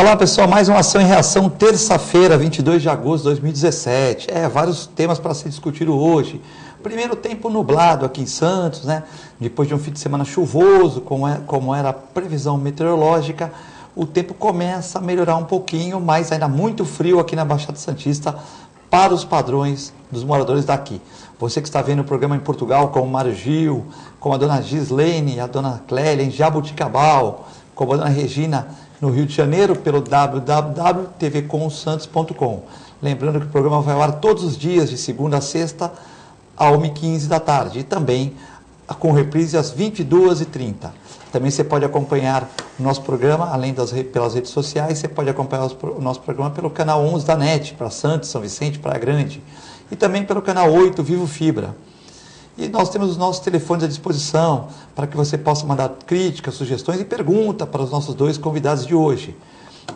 Olá pessoal, mais uma ação em reação, terça-feira, 22 de agosto de 2017. Vários temas para ser discutido hoje. Primeiro, tempo nublado aqui em Santos, né? Depois de um fim de semana chuvoso, como era a previsão meteorológica, o tempo começa a melhorar um pouquinho, mas ainda muito frio aqui na Baixada Santista para os padrões dos moradores daqui. Você que está vendo o programa em Portugal, como o Mário Gil, como a dona Gislene, a dona Clélia em Jabuticabal, como a dona Regina no Rio de Janeiro, pelo www.tvcomsantos.com. Lembrando que o programa vai ao ar todos os dias, de segunda a sexta, às 1h15 da tarde. E também com reprise às 22h30. Também você pode acompanhar o nosso programa, além pelas redes sociais, você pode acompanhar o nosso programa pelo canal 11 da NET, para Santos, São Vicente, Praia Grande. E também pelo canal 8, Vivo Fibra. E nós temos os nossos telefones à disposição para que você possa mandar críticas, sugestões e perguntas para os nossos dois convidados de hoje.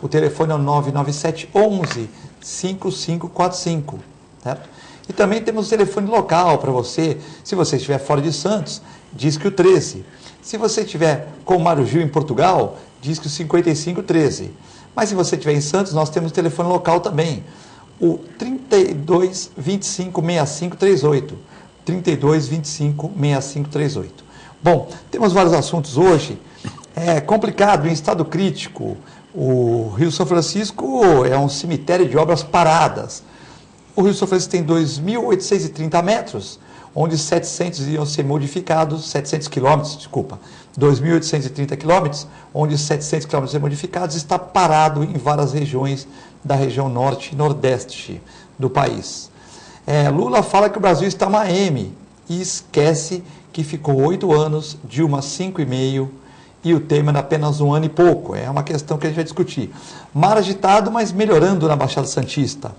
O telefone é o 997 11 5545, certo? E também temos o telefone local para você, se você estiver fora de Santos, diz que o 13. Se você estiver com o Mário Gil em Portugal, diz que o 5513. Mas se você estiver em Santos, nós temos o telefone local também, o 32 25 65 38. 32 25 65 38. Bom, temos vários assuntos hoje. É complicado, em estado crítico. O Rio São Francisco é um cemitério de obras paradas. O Rio São Francisco tem 2.830 metros, onde 700 iam ser modificados, 700 quilômetros, desculpa, 2.830 quilômetros, onde 700 quilômetros ser modificados, está parado em várias regiões da região norte e nordeste do país. Lula fala que o Brasil está uma M e esquece que ficou 8 anos, Dilma 5,5 e o Temer apenas 1 ano e pouco. É uma questão que a gente vai discutir. Mar agitado, mas melhorando na Baixada Santista.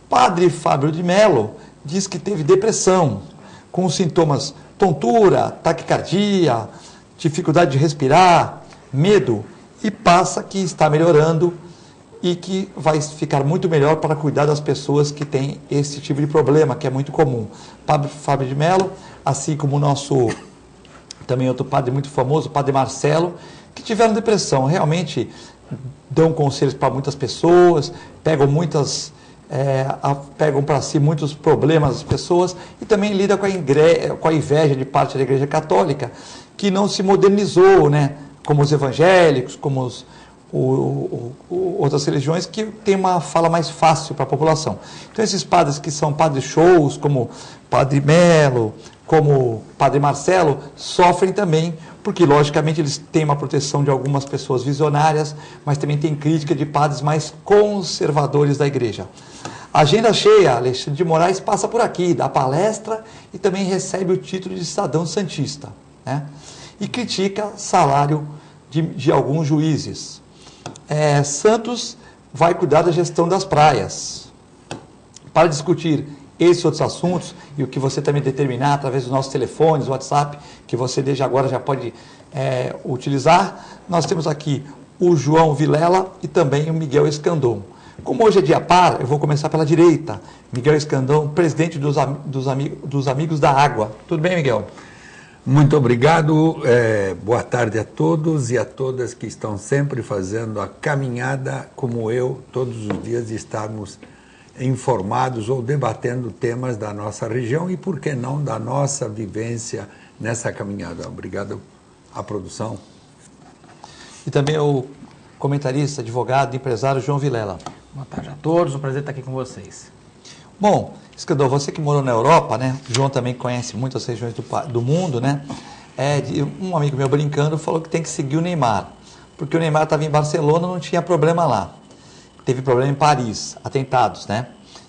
Padre Fábio de Mello diz que teve depressão, com sintomas tontura, taquicardia, dificuldade de respirar, medo, e passa que está melhorando e que vai ficar muito melhor para cuidar das pessoas que têm esse tipo de problema, que é muito comum. Padre Fábio de Mello, assim como o nosso, também outro padre muito famoso, o Padre Marcelo, que tiveram depressão. Realmente dão conselhos para muitas pessoas, pegam para si muitos problemas das pessoas e também lidam com a inveja de parte da Igreja Católica, que não se modernizou, né? Como os evangélicos, como outras religiões que têm uma fala mais fácil para a população. Então esses padres que são padres shows, como Padre Melo, como Padre Marcelo, sofrem também, porque logicamente eles têm uma proteção de algumas pessoas visionárias, mas também tem crítica de padres mais conservadores da igreja. Agenda cheia, Alexandre de Moraes passa por aqui, dá palestra e também recebe o título de cidadão santista, né? E critica salário de alguns juízes. Santos vai cuidar da gestão das praias. Para discutir esses outros assuntos e o que você também determinar através dos nossos telefones, WhatsApp, que você desde agora já pode utilizar, nós temos aqui o João Vilela e também o Miguel Escandon. Como hoje é dia par, eu vou começar pela direita. Miguel Escandon, presidente dos Amigos da Água. Tudo bem, Miguel? Muito obrigado, boa tarde a todos e a todas que estão sempre fazendo a caminhada, como eu, todos os dias estarmos informados ou debatendo temas da nossa região e, por que não, da nossa vivência nessa caminhada. Obrigado à produção. E também o comentarista, advogado e empresário João Vilela. Boa tarde a todos, um prazer estar aqui com vocês. Bom, Escandor, você que morou na Europa, né? O João também conhece muitas regiões do mundo, né? Um amigo meu brincando falou que tem que seguir o Neymar, porque o Neymar estava em Barcelona, não tinha problema lá. Teve problema em Paris, atentados, né?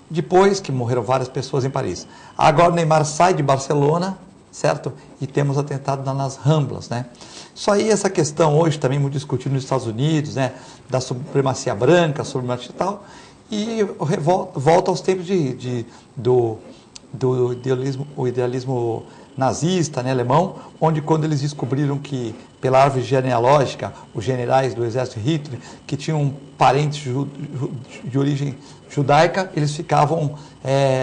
Depois que morreram várias pessoas em Paris. Agora o Neymar sai de Barcelona, certo? E temos atentado nas Ramblas, né? Isso aí, essa questão hoje também muito discutida nos Estados Unidos, né? Da supremacia branca, supremacia e tal. E volta aos tempos do idealismo nazista, né, alemão, onde quando eles descobriram que, pela árvore genealógica, os generais do exército Hitler, que tinham parentes de origem judaica, eles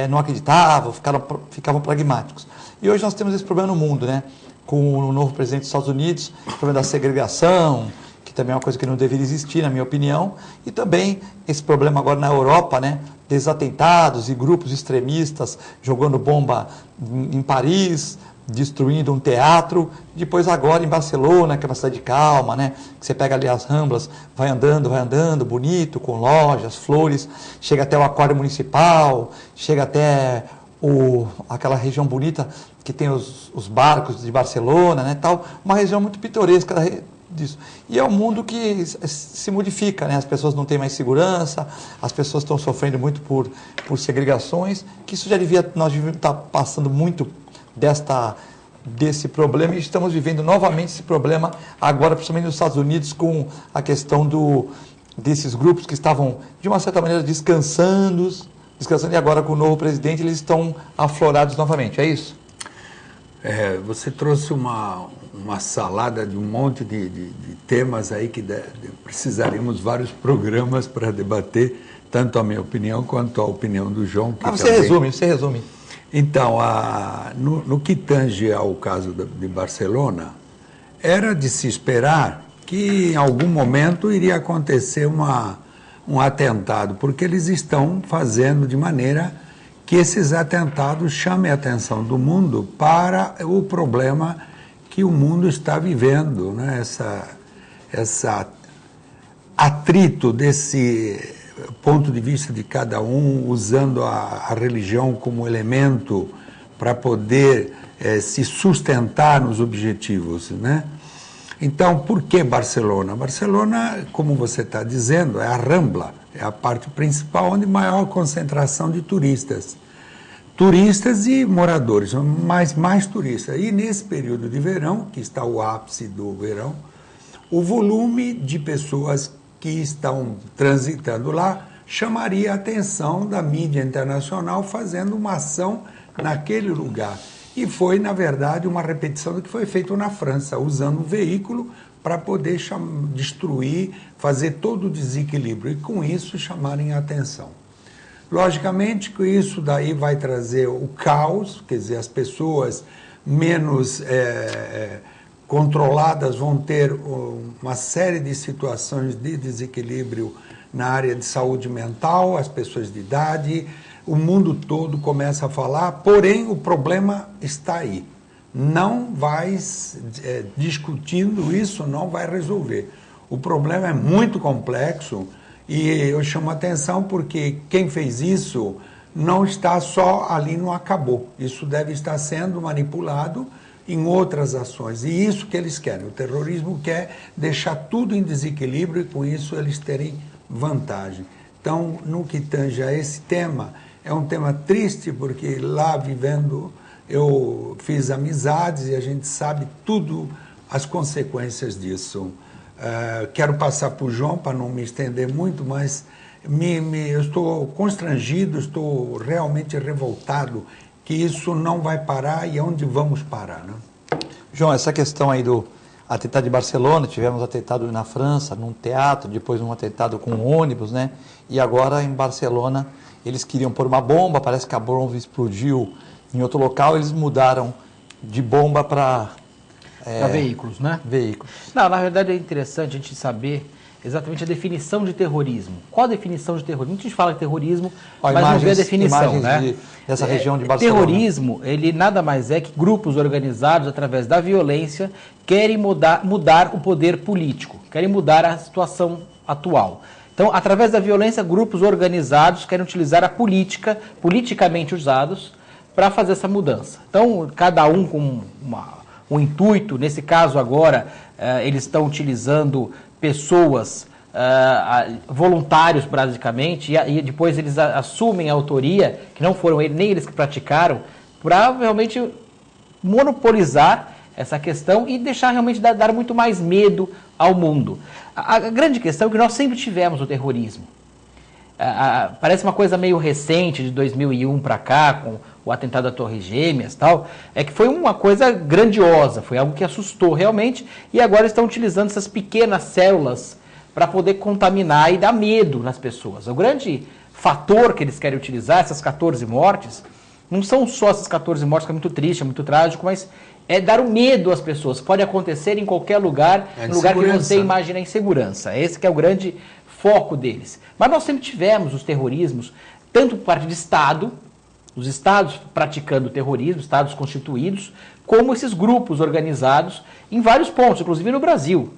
não acreditavam, ficavam pragmáticos. E hoje nós temos esse problema no mundo, né, com o novo presidente dos Estados Unidos, o problema da segregação, que também é uma coisa que não deveria existir, na minha opinião, e também esse problema agora na Europa, né, desses atentados e grupos extremistas jogando bomba em Paris, destruindo um teatro, depois agora em Barcelona, que é uma cidade calma, né, que você pega ali as Ramblas, vai andando, bonito, com lojas, flores, chega até o Aquário Municipal, chega até aquela região bonita que tem os barcos de Barcelona, né, tal, uma região muito pitoresca disso. E é um mundo que se modifica, né? As pessoas não têm mais segurança, as pessoas estão sofrendo muito por segregações, que isso nós devíamos estar passando muito desse problema, e estamos vivendo novamente esse problema agora, principalmente nos Estados Unidos, com a questão desses grupos que estavam, de uma certa maneira, descansando, e agora com o novo presidente eles estão aflorados novamente, é isso? Você trouxe uma salada de um monte de temas aí que precisaríamos vários programas para debater, tanto a minha opinião quanto a opinião do João. Você resume. Então, no que tange ao caso de Barcelona, era de se esperar que em algum momento iria acontecer um atentado, porque eles estão fazendo de maneira que esses atentados chamem a atenção do mundo para o problema que o mundo está vivendo, né? Essa atrito desse ponto de vista de cada um, usando a religião como elemento para poder se sustentar nos objetivos, né? Então, por que Barcelona? Barcelona, como você está dizendo, é a Rambla, é a parte principal onde maior concentração de turistas. Turistas e moradores, mas mais turistas. E nesse período de verão, que está o ápice do verão, o volume de pessoas que estão transitando lá chamaria a atenção da mídia internacional fazendo uma ação naquele lugar. E foi, na verdade, uma repetição do que foi feito na França, usando um veículo para poder destruir, fazer todo o desequilíbrio e, com isso, chamarem a atenção. Logicamente que isso daí vai trazer o caos, quer dizer, as pessoas menos controladas vão ter uma série de situações de desequilíbrio na área de saúde mental, as pessoas de idade, o mundo todo começa a falar, porém o problema está aí. Não vai discutindo isso, não vai resolver. O problema é muito complexo e eu chamo a atenção porque quem fez isso não está só ali no acabou. Isso deve estar sendo manipulado em outras ações. E isso que eles querem. O terrorismo quer deixar tudo em desequilíbrio e com isso eles terem vantagem. Então, no que tange a esse tema, é um tema triste porque lá vivendo eu fiz amizades e a gente sabe tudo as consequências disso. Quero passar para o João para não me estender muito, mas eu estou constrangido, estou realmente revoltado que isso não vai parar e onde vamos parar, né? João, essa questão aí do atentado de Barcelona, tivemos atentado na França, num teatro, depois um atentado com um ônibus, né? E agora em Barcelona eles queriam pôr uma bomba, parece que a bomba explodiu em outro local, eles mudaram de bomba para veículos, né? Veículos. Não, na verdade é interessante a gente saber exatamente a definição de terrorismo. Qual a definição de terrorismo? A gente fala de terrorismo, mas não vê a definição, né? Dessa região de Barcelona. Terrorismo, ele nada mais é que grupos organizados através da violência querem mudar o poder político, querem mudar a situação atual. Então, através da violência, grupos organizados querem utilizar a política, politicamente usados, para fazer essa mudança. Então, cada um com um intuito, nesse caso agora, eles estão utilizando pessoas, voluntários basicamente, e depois eles assumem a autoria, que não foram nem eles que praticaram, para realmente monopolizar essa questão e deixar realmente dar muito mais medo ao mundo. A grande questão é que nós sempre tivemos o terrorismo. Parece uma coisa meio recente, de 2001 para cá, com o atentado à Torre Gêmeas, tal, é que foi uma coisa grandiosa, foi algo que assustou realmente, e agora estão utilizando essas pequenas células para poder contaminar e dar medo nas pessoas. O grande fator que eles querem utilizar, essas 14 mortes, não são só essas 14 mortes, que é muito triste, é muito trágico, mas é dar o medo às pessoas. Pode acontecer em qualquer lugar, no lugar que você imagina a insegurança. Esse que é o grande foco deles. Mas nós sempre tivemos os terrorismos, tanto por parte de Estado, os estados praticando terrorismo, estados constituídos, como esses grupos organizados em vários pontos, inclusive no Brasil.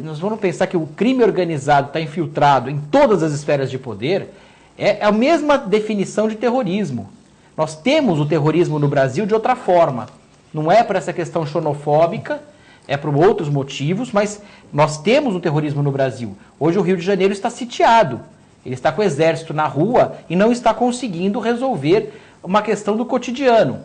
Nós vamos pensar que o crime organizado está infiltrado em todas as esferas de poder, é a mesma definição de terrorismo. Nós temos o terrorismo no Brasil de outra forma. Não é por essa questão xenofóbica, é por outros motivos, mas nós temos o terrorismo no Brasil. Hoje o Rio de Janeiro está sitiado. Ele está com o exército na rua e não está conseguindo resolver uma questão do cotidiano.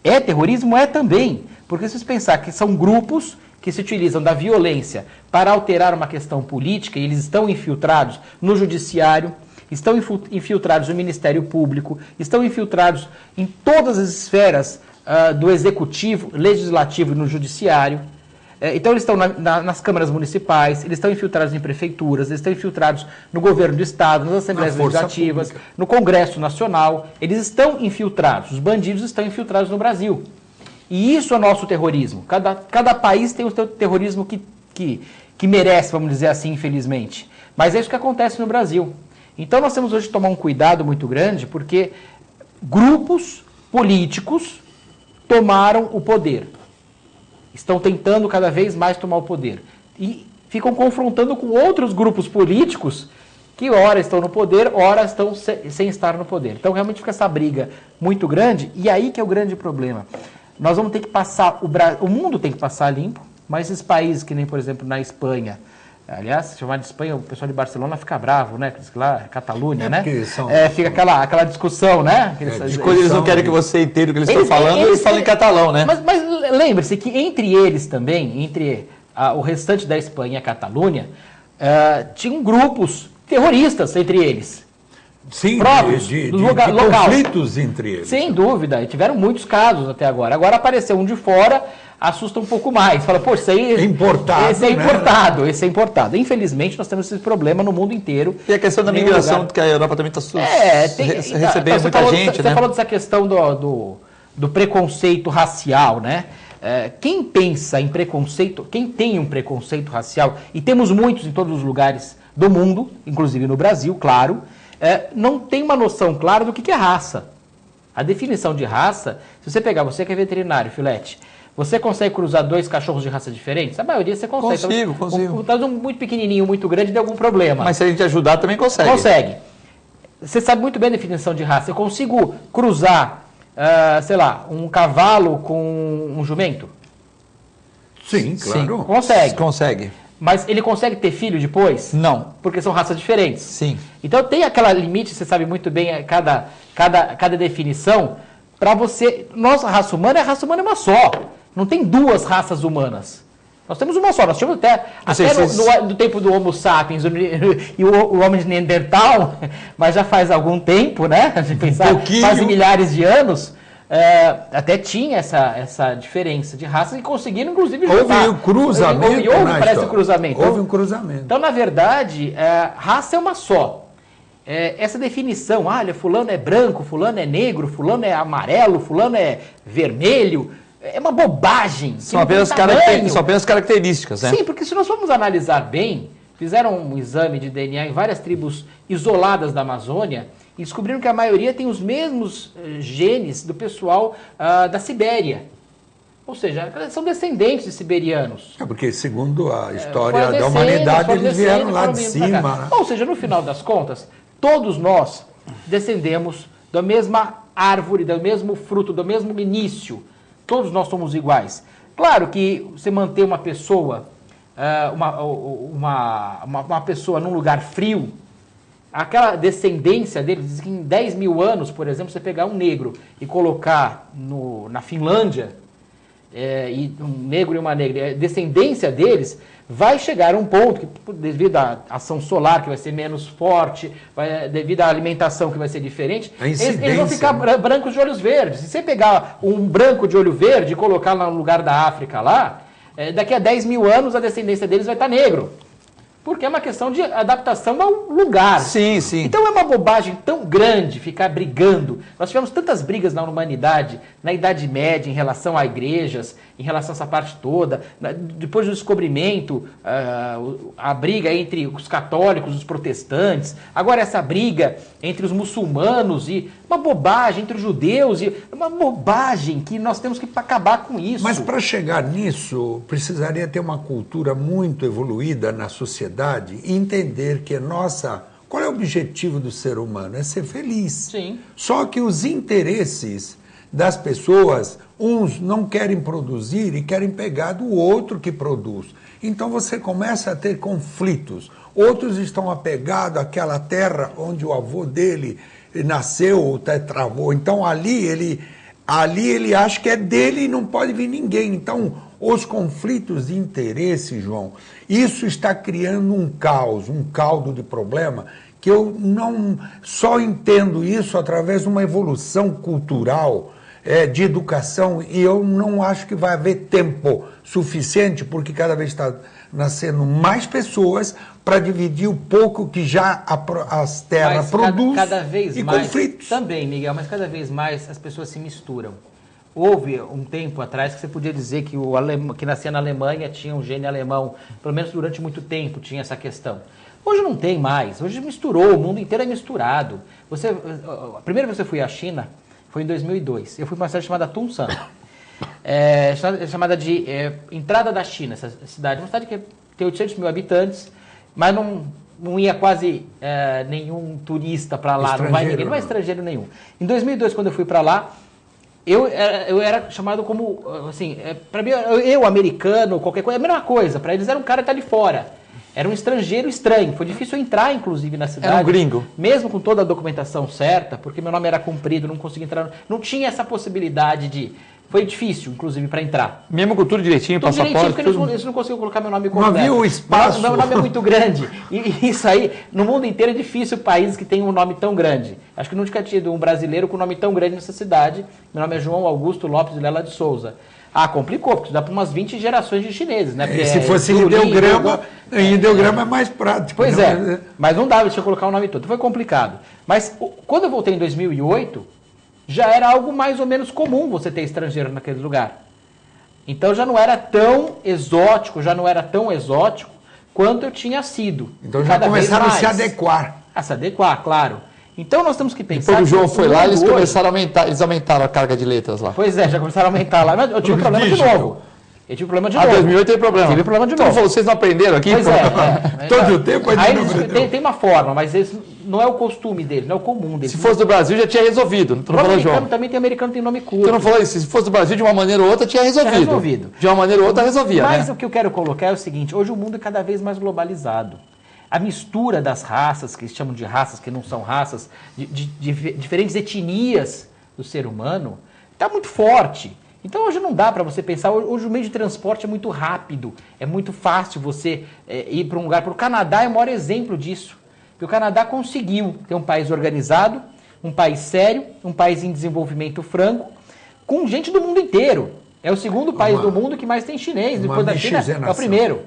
É terrorismo? É também. Porque se você pensar que são grupos que se utilizam da violência para alterar uma questão política, e eles estão infiltrados no judiciário, estão infiltrados no Ministério Público, estão infiltrados em todas as esferas do Executivo, Legislativo e no Judiciário. Então eles estão nas câmaras municipais, eles estão infiltrados em prefeituras, eles estão infiltrados no governo do Estado, nas assembleias legislativas, pública, no Congresso Nacional. Eles estão infiltrados, os bandidos estão infiltrados no Brasil. E isso é nosso terrorismo. Cada país tem o seu terrorismo que merece, vamos dizer assim, infelizmente. Mas é isso que acontece no Brasil. Então nós temos hoje que tomar um cuidado muito grande, porque grupos políticos tomaram o poder. Estão tentando cada vez mais tomar o poder. E ficam confrontando com outros grupos políticos que ora estão no poder, ora estão sem estar no poder. Então realmente fica essa briga muito grande, e aí que é o grande problema. Nós vamos ter que passar, o mundo tem que passar limpo, mas esses países que nem, por exemplo, na Espanha, aliás, se chamar de Espanha, o pessoal de Barcelona fica bravo, né? Lá, Catalunha, né? Fica aquela discussão, né? Quando eles não querem que você entenda o que eles estão falando, eles falam em catalão, né? Mas lembre-se que entre eles também, entre o restante da Espanha e a Catalunha, tinham grupos terroristas entre eles. Sim, próprios, de conflitos entre eles. Sem dúvida, e tiveram muitos casos até agora. Agora apareceu um de fora, assusta um pouco mais. Fala, pô, isso aí é importado. Esse é importado, esse é importado. Infelizmente, nós temos esse problema no mundo inteiro. E a questão da migração, que a Europa também está recebendo muita gente, né? Você falou dessa questão do preconceito racial, né? Quem pensa em preconceito, quem tem um preconceito racial, e temos muitos em todos os lugares do mundo, inclusive no Brasil, claro, não tem uma noção clara do que é raça. A definição de raça, se você pegar, você que é veterinário, Filete, você consegue cruzar dois cachorros de raça diferentes? A maioria você consegue. Consigo. Talvez um muito pequenininho, muito grande, deu algum problema. Mas se a gente ajudar, também consegue. Consegue. Você sabe muito bem a definição de raça. Eu consigo cruzar, sei lá, um cavalo com um jumento? Sim, claro. Sim, consegue. Consegue. Mas ele consegue ter filho depois? Não. Porque são raças diferentes? Sim. Então tem aquela limite, você sabe muito bem, cada definição, para você... Nossa raça humana é uma só. Não tem duas raças humanas. Nós temos uma só. Nós tínhamos até no tempo do Homo sapiens e o homem de Neandertal, mas já faz algum tempo, né? De pensar, quase milhares de anos... até tinha essa diferença de raças e conseguiram, inclusive, juntar. Houve um cruzamento. Parece um cruzamento. Houve um cruzamento. Então, na verdade, raça é uma só. Essa definição, olha, fulano é branco, fulano é negro, fulano é amarelo, fulano é vermelho, é uma bobagem. São apenas características, né? Sim, porque se nós formos analisar bem, fizeram um exame de DNA em várias tribos isoladas da Amazônia, e descobriram que a maioria tem os mesmos genes do pessoal da Sibéria. Ou seja, são descendentes de siberianos. Porque segundo a história da humanidade, eles vieram lá de cima. Né? Ou seja, no final das contas, todos nós descendemos da mesma árvore, do mesmo fruto, do mesmo início. Todos nós somos iguais. Claro que você manter uma pessoa, uma pessoa num lugar frio, aquela descendência dele, diz que em 10 mil anos, por exemplo, você pegar um negro e colocar na Finlândia, e um negro e uma negra, a descendência deles vai chegar a um ponto que, devido à ação solar, que vai ser menos forte, devido à alimentação, que vai ser diferente, eles vão ficar brancos de olhos verdes. Se você pegar um branco de olho verde e colocar no lugar da África lá, daqui a 10 mil anos a descendência deles vai estar negro. Porque é uma questão de adaptação ao lugar. Sim, sim. Então é uma bobagem tão grande ficar brigando. Nós tivemos tantas brigas na humanidade, na Idade Média, em relação a igrejas, em relação a essa parte toda. Depois do descobrimento, a briga entre os católicos e os protestantes. Agora essa briga entre os muçulmanos e uma bobagem entre os judeus. E uma bobagem que nós temos que acabar com isso. Mas para chegar nisso, precisaria ter uma cultura muito evoluída na sociedade e entender que qual é o objetivo do ser humano? É ser feliz. Sim. Só que os interesses das pessoas, uns não querem produzir e querem pegar do outro que produz. Então você começa a ter conflitos. Outros estão apegados àquela terra onde o avô dele nasceu, o tetravô. Então ali ele acha que é dele e não pode vir ninguém. Então, os conflitos de interesse, João, isso está criando um caos, um caldo de problema, que eu não só entendo isso através de uma evolução cultural, de educação, e eu não acho que vai haver tempo suficiente, porque cada vez está nascendo mais pessoas para dividir o pouco que já as terras produzem cada vez e mais, conflitos. Também, Miguel, mas cada vez mais as pessoas se misturam. Houve um tempo atrás que você podia dizer que que nascia na Alemanha tinha um gene alemão, pelo menos durante muito tempo tinha essa questão. Hoje não tem mais, hoje misturou, o mundo inteiro é misturado. A primeira vez que eu fui à China foi em 2002, eu fui para uma cidade chamada Tunsan, chamada de Entrada da China, essa cidade, uma cidade que tem 800 mil habitantes, mas não ia quase nenhum turista para lá, não vai estrangeiro nenhum. Em 2002, quando eu fui para lá, eu era chamado como, assim, para mim, eu americano, qualquer coisa, é a mesma coisa, para eles era um cara que tá de fora, era um estrangeiro estranho, foi difícil entrar, inclusive, na cidade. Era um gringo. Mesmo com toda a documentação certa, porque meu nome era comprido, não conseguia entrar, não tinha essa possibilidade de... Foi difícil, inclusive, para entrar. Mesmo com tudo direitinho, tudo passaporte... Direitinho, porque eles não conseguiam colocar meu nome completo. Não havia o espaço. Meu nome é muito grande. E isso aí, no mundo inteiro é difícil países que têm um nome tão grande. Acho que nunca tinha tido um brasileiro com um nome tão grande nessa cidade. Meu nome é João Augusto Lopes Vilela de Souza. Complicou, porque dá para umas 20 gerações de chineses, né? Porque se fosse ideograma é mais prático. Pois é, mas não dava, deixa eu colocar o nome todo. Foi complicado. Mas quando eu voltei em 2008... já era algo mais ou menos comum você ter estrangeiro naquele lugar. Então já não era tão exótico, quanto eu tinha sido. Então já começaram a se adequar. A se adequar, claro. Então nós temos que pensar... Depois o João foi lá, eles começaram a aumentar, eles aumentaram a carga de letras lá. Pois é, já começaram a aumentar lá, mas eu tive problema de novo. Eu tive problema de novo. 2008 teve problema. Tive problema de novo. Então vocês não aprenderam aqui? Pois é. Todo o tempo aí tem uma forma, mas não é o costume deles, não é o comum deles. Se fosse do Brasil, já tinha resolvido. Não falou, João? Também tem americano, tem nome curto. Você não falou isso? Se fosse do Brasil, de uma maneira ou outra, tinha resolvido. De uma maneira ou outra, resolvia. Mas o que eu quero colocar é o seguinte, hoje o mundo é cada vez mais globalizado. A mistura das raças, que eles chamam de raças que não são raças, de diferentes etnias do ser humano, está muito forte. Então hoje não dá para você pensar, hoje o meio de transporte é muito rápido, é muito fácil você ir para um lugar. O Canadá é o maior exemplo disso, porque o Canadá conseguiu ter um país organizado, um país sério, um país em desenvolvimento franco, com gente do mundo inteiro. É o segundo país do mundo que mais tem chinês, depois da China é o primeiro.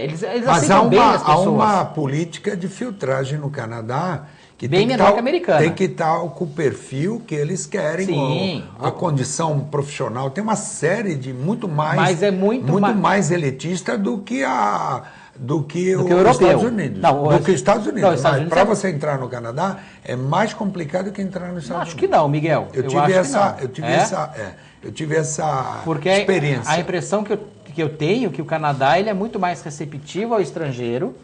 Eles aceitam bem as pessoas. Há uma política de filtragem no Canadá que bem menor que a americana. Tem que estar com o perfil que eles querem, sim, a condição profissional. Tem uma série de muito mais, mas é muito mais elitista do que os europeu. Estados Unidos. Não, do que os Estados Unidos. Para é... você entrar no Canadá é mais complicado que entrar nos Estados Unidos. Acho que não, Miguel. Eu tive essa porque experiência. A impressão que eu tenho é que o Canadá ele é muito mais receptivo ao estrangeiro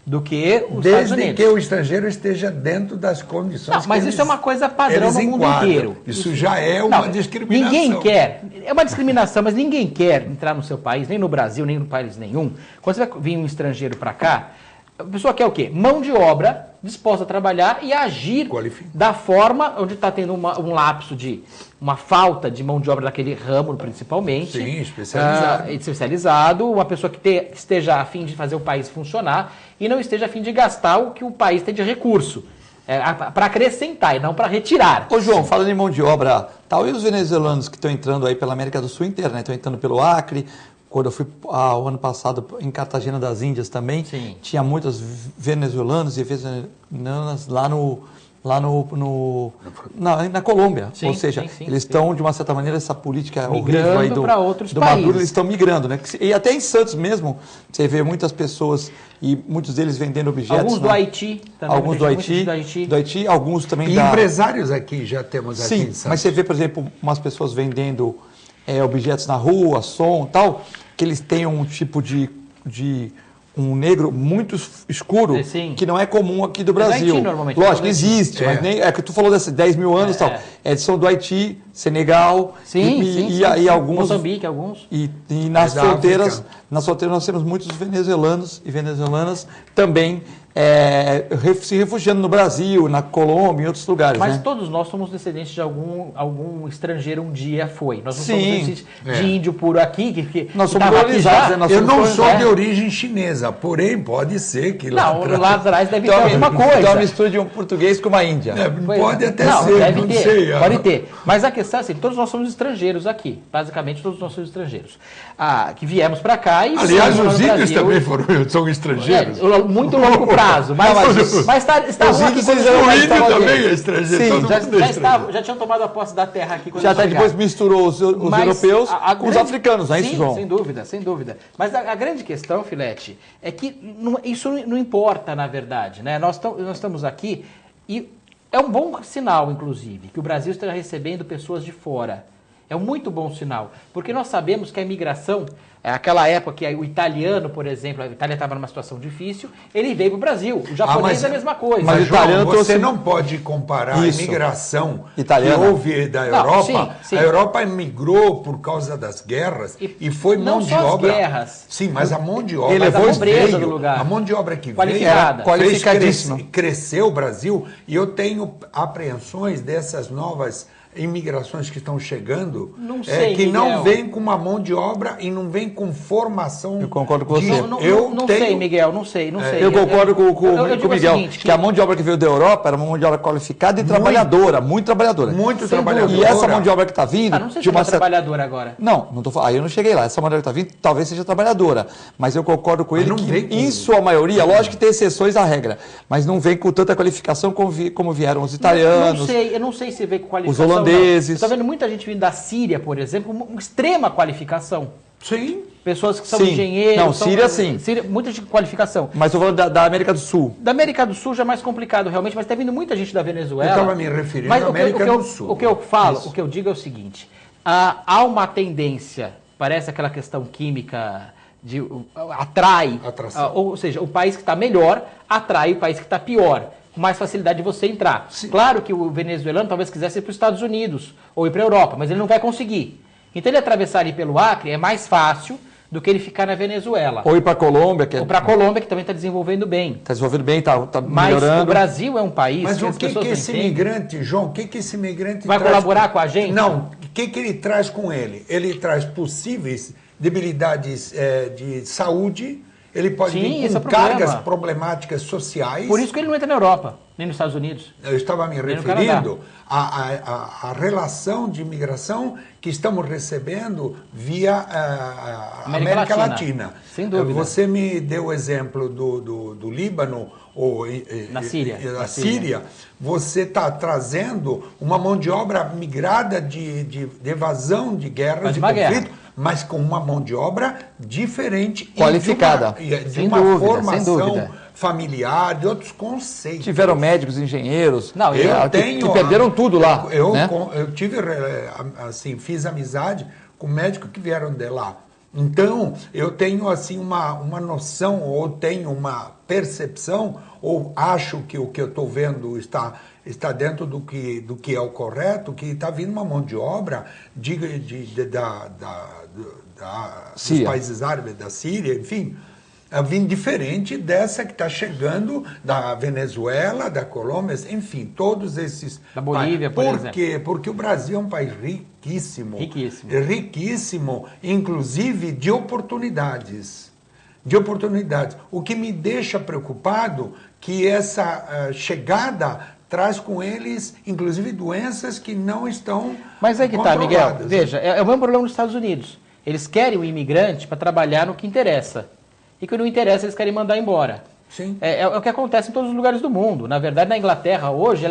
do que os Estados Unidos. Desde que o estrangeiro esteja dentro das condições mas isso é uma coisa padrão no mundo inteiro. Isso já é uma discriminação. Ninguém quer, é uma discriminação, mas ninguém quer entrar no seu país, nem no Brasil, nem no país nenhum. Quando você vai vir um estrangeiro para cá, a pessoa quer o quê? Mão de obra, disposta a trabalhar e agir da forma onde está tendo um lapso de uma falta de mão de obra daquele ramo, principalmente. Sim, especializado. Uma pessoa que esteja a fim de fazer o país funcionar e não esteja a fim de gastar o que o país tem de recurso. Para acrescentar e não para retirar. Ô João, falando em mão de obra, tal, e os venezuelanos que estão entrando aí pela América do Sul inteira, né? Estão entrando pelo Acre, quando eu fui o ano passado em Cartagena das Índias também, Sim. tinha muitos venezuelanos e venezuelanas na Colômbia. Sim, Ou seja, sim, eles estão, de uma certa maneira, essa política migrando horrível aí para outros do países. Maduro, eles estão migrando, né? E até em Santos mesmo, você vê muitas pessoas e muitos deles vendendo objetos. Alguns do Haiti também. Alguns do Haiti, alguns também E empresários aqui já temos aqui em Sim, Santos. mas você vê, por exemplo, umas pessoas vendendo objetos na rua, som e tal, que eles têm um tipo de um negro muito escuro, Sim. que não é comum aqui do Mas Brasil. Haiti, normalmente, Lógico, existe, mas nem é que tu falou desses 10 mil anos e tal. São do Haiti, Senegal, sim, e alguns. Moçambique, alguns. E nas fronteiras nós temos muitos venezuelanos e venezuelanas também se refugiando no Brasil, na Colômbia, em outros lugares. Mas né? todos nós somos descendentes de algum estrangeiro um dia foi. Nós não Sim. somos descendentes de índio puro aqui. Nós somos tava aqui colonizados, já. né? Nós Eu somos não sou colonizados. de origem chinesa, porém pode ser que lá Não, atrás... lá atrás deve ter alguma coisa. Então é uma mistura de um português com uma índia. Pode até não, ser, deve não ter, sei. pode ter. Mas a questão é assim, todos nós somos estrangeiros aqui. Basicamente, todos nós somos estrangeiros. Que viemos para cá e... Aliás, fomos os no índios Brasil. também são estrangeiros. Muito longo prazo. Mas estavam aqui quando O índio estavam aqui. também é estrangeiro. Sim, todo mundo é estrangeiro. já tinham tomado a posse da terra aqui quando Já até chegaram. depois misturou os europeus com os africanos, não é isso, Sim, João? sem dúvida, sem dúvida. Mas a grande questão, Filete, é que isso não importa, na verdade. Né? Nós estamos aqui e é um bom sinal, inclusive, que o Brasil esteja recebendo pessoas de fora. É um muito bom sinal, porque nós sabemos que a imigração, aquela época que o italiano, por exemplo, a Itália estava numa situação difícil, ele veio para o Brasil. O japonês é a mesma coisa. Mas, o italiano João, você trouxe- não pode comparar Isso. a imigração Italiana. que houve da Não, Europa. sim. A Europa migrou por causa das guerras e foi não mão de só as obra. guerras. Sim, mas a mão de obra Ele levou que a pobreza veio, do lugar. a mão de obra que Qualificada. veio fez Qualificadíssima. crescer o Brasil, e eu tenho apreensões dessas novas imigrações que estão chegando, Não sei, que não Miguel. vem com uma mão de obra e não vem com formação. Eu concordo com você. Não sei, Miguel, não sei. Eu concordo com eu o digo Miguel, seguinte, que a mão de obra que veio da Europa era uma mão de obra qualificada e trabalhadora, muito trabalhadora. Muito Sem trabalhadora. E essa mão de obra que está vindo... não sei se de é uma certa- trabalhadora agora. Não tô falando. Aí eu não cheguei lá. Essa mão de obra que está vindo talvez seja trabalhadora. Mas eu concordo com Mas ele não que, vem com- em sua maioria, lógico que tem exceções à regra, mas não vem com tanta qualificação como vieram os italianos. Eu não sei se vê com qualificação. Os holandeses. Estou vendo muita gente vindo da Síria, por exemplo, com uma extrema qualificação. Sim. Pessoas que são Sim. engenheiros. Não, Síria, sim. Muita gente com qualificação. Mas estou falando da América do Sul. Da América do Sul já é mais complicado realmente, mas está vindo muita gente da Venezuela. Eu estava me referindo Mas à América do Sul. O que eu falo, Isso. o que eu digo é o seguinte: há uma tendência, parece aquela questão química de atrai, Atração. ou seja, o país que está melhor atrai o país que está pior, com mais facilidade de você entrar. Sim. Claro que o venezuelano talvez quisesse ir para os Estados Unidos ou ir para a Europa, mas ele não vai conseguir. Então ele atravessar ali pelo Acre é mais fácil do que ele ficar na Venezuela. Ou ir para a Colômbia, que Ou para a Colômbia, que também está desenvolvendo bem. está desenvolvendo bem, está Mas melhorando. o Brasil é um país Mas que o as que pessoas não esse entendem. imigrante, João, o que esse imigrante Vai traz colaborar com a gente? Não, o que ele traz com ele? Ele traz possíveis debilidades de saúde, ele pode Sim, vir esse é com o problema. cargas problemáticas sociais. Por isso que ele não entra na Europa, nem nos Estados Unidos. Eu estava me no referindo à relação de imigração que estamos recebendo via a América Latina. Sem dúvida. Você me deu o exemplo do Líbano ou Na Síria. da Na Síria. Você está trazendo uma mão de obra migrada de evasão de guerras Mas e uma guerra. conflitos, mas com uma mão de obra diferente Qualificada. e de Sem uma dúvida, sem formação dúvida. familiar, de outros conceitos. Tiveram médicos, engenheiros, Não, que perderam tudo lá. Eu né? tive, assim, fiz amizade com médicos que vieram de lá. Então, eu tenho, assim, uma noção, ou tenho uma percepção, ou acho que o que eu estou vendo está dentro do que é o correto, que está vindo uma mão de obra dos Síria. países árabes, da Síria, enfim, vindo diferente dessa que está chegando da Venezuela, da Colômbia, enfim, todos esses... Da Bolívia, por exemplo. quê? Porque o Brasil é um país riquíssimo. Riquíssimo. Riquíssimo, inclusive de oportunidades. De oportunidades. O que me deixa preocupado que essa chegada traz com eles, inclusive, doenças que não estão Mas aí que tá, Miguel. controladas. Veja, é o mesmo problema nos Estados Unidos. Eles querem o imigrante para trabalhar no que interessa. E que não interessa, eles querem mandar embora. Sim. É o que acontece em todos os lugares do mundo. Na verdade, na Inglaterra, hoje,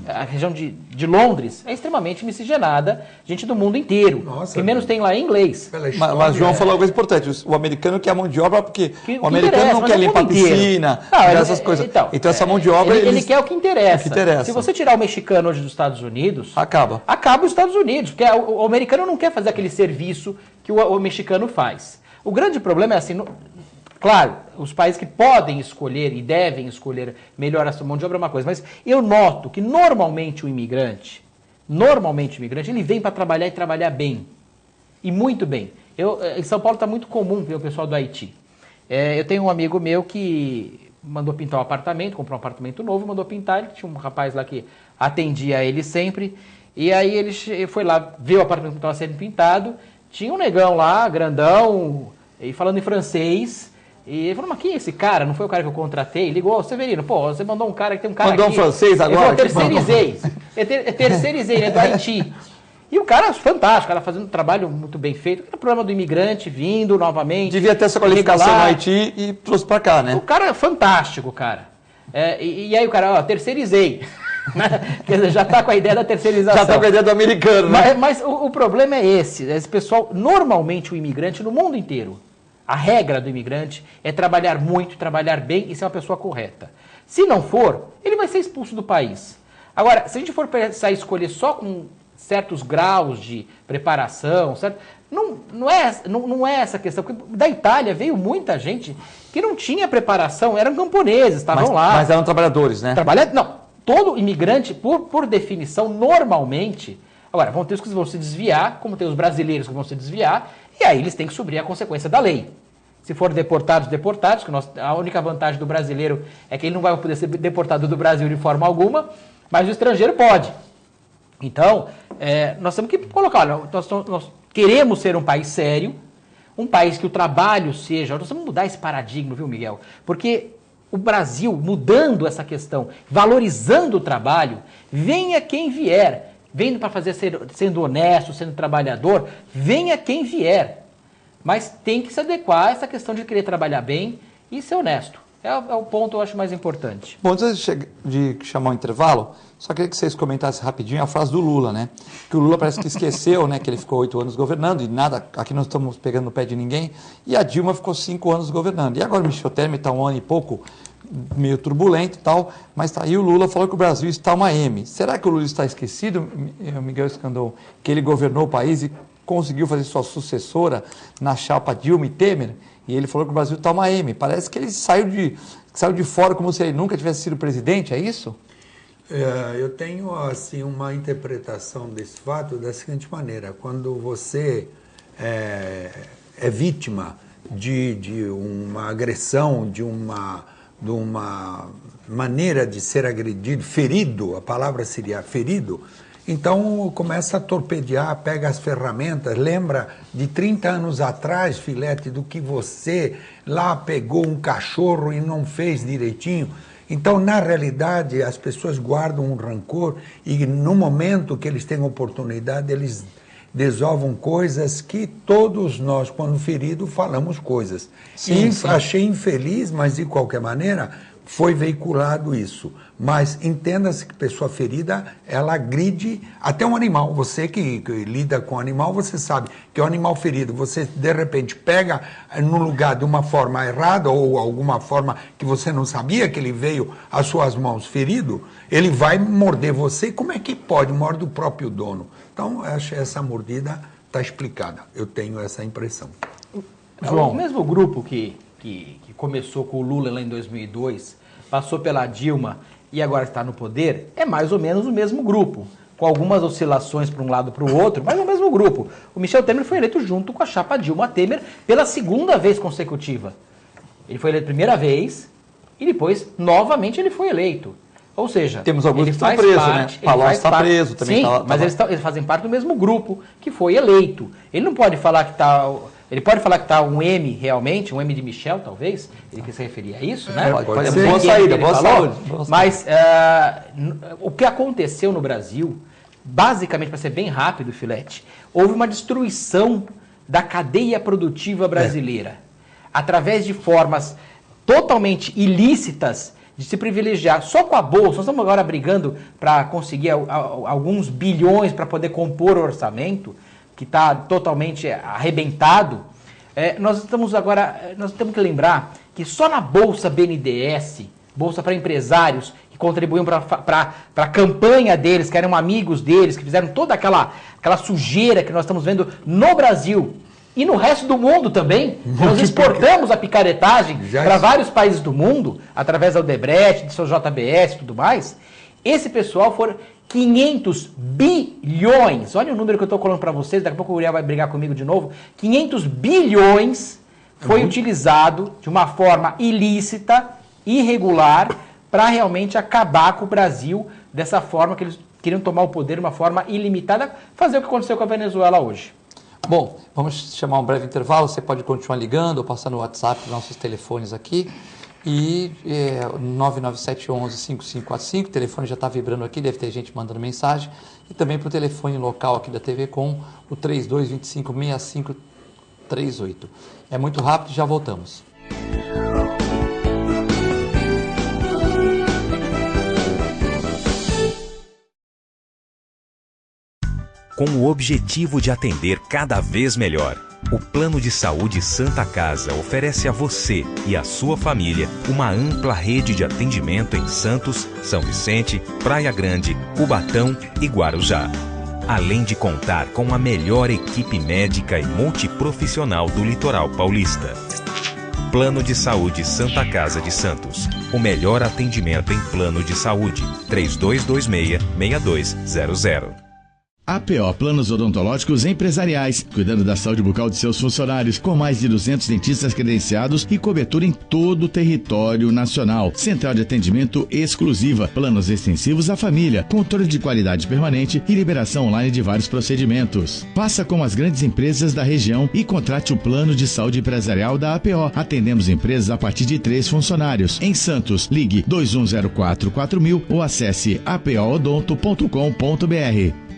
a região de Londres é extremamente miscigenada, gente do mundo inteiro. Nossa, Quem menos tem lá é inglês. Mas João falou uma coisa importante, o americano quer a mão de obra porque o americano não quer limpar a piscina, essas coisas. Então essa mão de obra... Ele quer o que interessa. O que interessa. Se você tirar o mexicano hoje dos Estados Unidos... Acaba os Estados Unidos, porque o americano não quer fazer aquele serviço que o mexicano faz. O grande problema é assim... Claro, os países que podem escolher e devem escolher melhor a sua mão de obra é uma coisa, mas eu noto que normalmente o imigrante, ele vem para trabalhar e trabalhar bem. E muito bem. Em São Paulo está muito comum ver o pessoal do Haiti. Eu tenho um amigo meu que mandou pintar um apartamento, comprou um apartamento novo, mandou pintar, ele tinha um rapaz lá que atendia ele sempre, e aí ele foi lá ver o apartamento que estava sendo pintado, tinha um negão lá, grandão, e falando em francês. E ele falou, mas quem é esse cara? Não foi o cara que eu contratei? Ligou, ô Severino, pô, você mandou um cara que tem um cara mandou aqui. Um francês agora? Eu terceirizei. Terceirizei, ele é do Haiti. E o cara, fantástico, o cara fazendo um trabalho muito bem feito. Era o problema do imigrante vindo novamente. Devia ter essa qualificação no Haiti e trouxe pra cá, né? O cara é fantástico, cara. E aí o cara, terceirizei. Quer dizer, já está com a ideia da terceirização. Já está com a ideia do americano, né? Mas o problema é esse pessoal, normalmente o imigrante no mundo inteiro, a regra do imigrante é trabalhar muito, trabalhar bem e ser uma pessoa correta. Se não for, ele vai ser expulso do país. Agora, se a gente for precisar escolher só com certos graus de preparação, certo? Não é essa questão. Porque da Itália veio muita gente que não tinha preparação, eram camponeses, estavam lá. Mas eram trabalhadores, né? Não, todo imigrante, por definição, normalmente... Agora, vão ter os que vão se desviar, como tem os brasileiros que vão se desviar, e aí eles têm que suprir a consequência da lei. Se for deportados, que a única vantagem do brasileiro é que ele não vai poder ser deportado do Brasil de forma alguma, mas o estrangeiro pode. Então, nós temos que colocar, nós queremos ser um país sério, um país que o trabalho seja... Nós vamos mudar esse paradigma, viu, Miguel? Porque o Brasil, mudando essa questão, valorizando o trabalho, venha quem vier, vendo para fazer sendo honesto, sendo trabalhador, venha quem vier. Mas tem que se adequar a essa questão de querer trabalhar bem e ser honesto. É o ponto que eu acho mais importante. Bom, antes de chamar o intervalo, só queria que vocês comentassem rapidinho a frase do Lula, né? Que o Lula parece que esqueceu, né? Que ele ficou 8 anos governando e nada, aqui não estamos pegando no pé de ninguém. E a Dilma ficou 5 anos governando. E agora o Michel Temer está 1 ano e pouco, meio turbulento e tal, mas tá aí o Lula falou que o Brasil está uma M. Será que o Lula está esquecido, Miguel Escandon, que ele governou o país e conseguiu fazer sua sucessora na chapa Dilma e Temer? E ele falou que o Brasil está uma M. Parece que ele saiu de fora como se ele nunca tivesse sido presidente, é isso? Eu tenho assim uma interpretação desse fato da seguinte maneira: quando você é vítima de uma agressão, de uma maneira de ser agredido, ferido, a palavra seria ferido, então começa a torpedear, pega as ferramentas, lembra de 30 anos atrás, filete, do que você lá pegou um cachorro e não fez direitinho. Então, na realidade, as pessoas guardam um rancor e no momento que eles têm oportunidade, eles desovam coisas que todos nós, quando feridos, falamos coisas. Sim. Achei infeliz, mas de qualquer maneira foi veiculado isso. Mas entenda-se que pessoa ferida, ela agride até um animal. Você que lida com animal, você sabe que o animal ferido, você de repente pega no lugar de uma forma errada ou alguma forma que você não sabia que ele veio às suas mãos ferido, ele vai morder você. Como é que pode? Morde o próprio dono. Então, essa mordida está explicada. Eu tenho essa impressão. João, o mesmo grupo que começou com o Lula lá em 2002, passou pela Dilma e agora está no poder, é mais ou menos o mesmo grupo, com algumas oscilações para um lado e para o outro, mas é o mesmo grupo. O Michel Temer foi eleito junto com a chapa Dilma Temer pela 2ª vez consecutiva. Ele foi eleito a primeira vez e depois, novamente, ele foi eleito. Ou seja, temos alguns que estão presos, né? Palocci está preso também. Sim, mas eles fazem parte do mesmo grupo que foi eleito. Ele não pode falar que está... Ele pode falar que está um M realmente, um M de Michel, talvez, ele quis se referir a isso, né? Pode ser. Boa saída, boa saúde. Mas o que aconteceu no Brasil, basicamente, para ser bem rápido, Filete, houve uma destruição da cadeia produtiva brasileira, através de formas totalmente ilícitas de se privilegiar só com a Bolsa. Nós estamos agora brigando para conseguir alguns bilhões para poder compor o orçamento, que está totalmente arrebentado. Nós temos que lembrar que só na Bolsa BNDES, Bolsa para empresários, que contribuíam para a campanha deles, que eram amigos deles, que fizeram toda aquela sujeira que nós estamos vendo no Brasil e no resto do mundo também. Nós exportamos a picaretagem para vários países do mundo, através da Odebrecht, do seu JBS e tudo mais. Esse pessoal foram 500 bilhões. Olha o número que eu estou colocando para vocês, daqui a pouco o Uriel vai brigar comigo de novo. 500 bilhões foi utilizado de uma forma ilícita, irregular, para realmente acabar com o Brasil dessa forma que eles queriam tomar o poder de uma forma ilimitada, fazer o que aconteceu com a Venezuela hoje. Bom, vamos chamar um breve intervalo, você pode continuar ligando ou passar no WhatsApp os nossos telefones aqui. E 99711-5545, o telefone já está vibrando aqui, deve ter gente mandando mensagem. E também para o telefone local aqui da TV Com, o 3225-6538. É muito rápido e já voltamos. Com o objetivo de atender cada vez melhor, o Plano de Saúde Santa Casa oferece a você e a sua família uma ampla rede de atendimento em Santos, São Vicente, Praia Grande, Cubatão e Guarujá. Além de contar com a melhor equipe médica e multiprofissional do litoral paulista. Plano de Saúde Santa Casa de Santos. O melhor atendimento em plano de saúde. 3226-6200. APO Planos Odontológicos Empresariais, cuidando da saúde bucal de seus funcionários, com mais de 200 dentistas credenciados e cobertura em todo o território nacional. Central de atendimento exclusiva, planos extensivos à família, controle de qualidade permanente e liberação online de vários procedimentos. Faça como as grandes empresas da região e contrate o plano de saúde empresarial da APO. Atendemos empresas a partir de 3 funcionários. Em Santos, ligue 2104-4000 ou acesse apoodonto.com.br.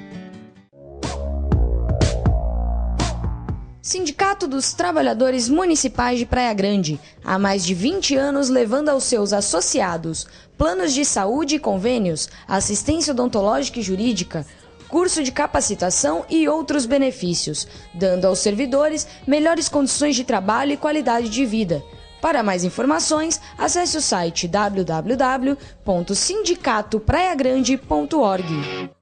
Sindicato dos Trabalhadores Municipais de Praia Grande, há mais de 20 anos levando aos seus associados planos de saúde e convênios, assistência odontológica e jurídica, curso de capacitação e outros benefícios, dando aos servidores melhores condições de trabalho e qualidade de vida. Para mais informações, acesse o site www.sindicatopraiagrande.org.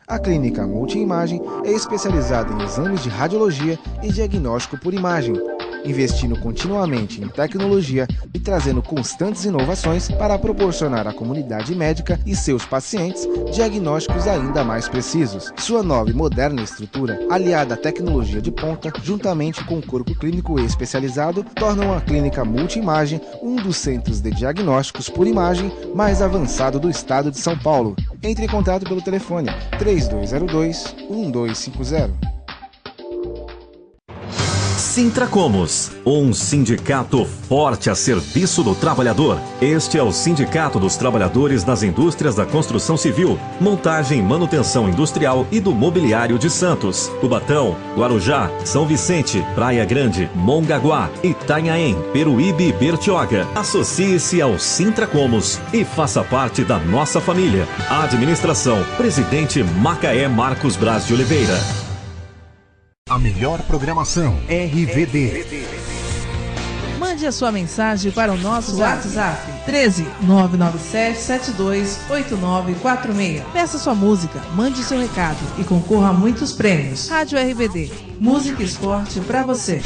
A Clínica Multiimagem é especializada em exames de radiologia e diagnóstico por imagem, investindo continuamente em tecnologia e trazendo constantes inovações para proporcionar à comunidade médica e seus pacientes diagnósticos ainda mais precisos. Sua nova e moderna estrutura, aliada à tecnologia de ponta, juntamente com o corpo clínico especializado, tornam a Clínica Multiimagem um dos centros de diagnósticos por imagem mais avançado do estado de São Paulo. Entre em contato pelo telefone 3202-1250. Sintracomos, um sindicato forte a serviço do trabalhador. Este é o Sindicato dos Trabalhadores das Indústrias da Construção Civil, Montagem e Manutenção Industrial e do Mobiliário de Santos, Cubatão, Guarujá, São Vicente, Praia Grande, Mongaguá, Itanhaém, Peruíbe e Bertioga. Associe-se ao Sintracomos e faça parte da nossa família. Administração, Presidente Macaé Marcos Braz de Oliveira. melhor programação. RVD. Mande a sua mensagem para o nosso WhatsApp 13 997 72 8946. Peça sua música, mande seu recado e concorra a muitos prêmios. Rádio RVD, música e esporte para você.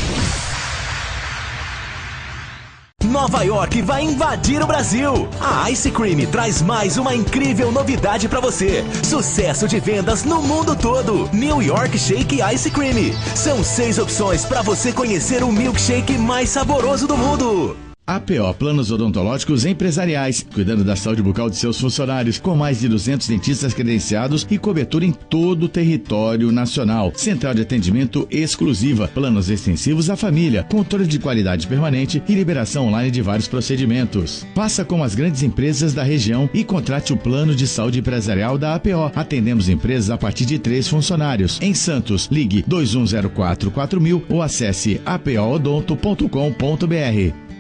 Nova York vai invadir o Brasil. A Ice Cream traz mais uma incrível novidade para você. Sucesso de vendas no mundo todo. New York Shake Ice Cream. São 6 opções para você conhecer o milkshake mais saboroso do mundo. APO Planos Odontológicos Empresariais, cuidando da saúde bucal de seus funcionários, com mais de 200 dentistas credenciados e cobertura em todo o território nacional. Central de atendimento exclusiva, planos extensivos à família, controle de qualidade permanente e liberação online de vários procedimentos. Faça como as grandes empresas da região e contrate o plano de saúde empresarial da APO. Atendemos empresas a partir de 3 funcionários. Em Santos, ligue 2104-4000 ou acesse apoodonto.com.br.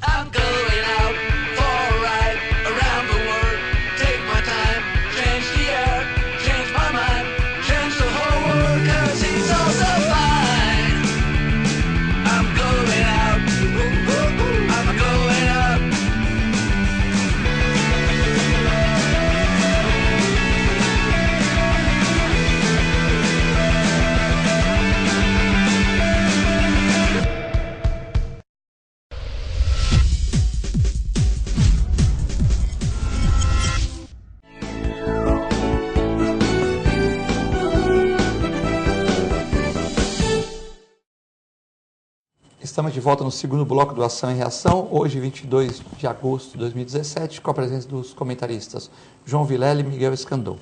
I'm going out for a ride around the world. Take my time, change the air, change my mind, change the whole world, 'cause it's all so fine. I'm going out, I'm going out. Estamos de volta no segundo bloco do Ação e Reação, hoje 22 de agosto de 2017, com a presença dos comentaristas João Vilela e Miguel Escandon.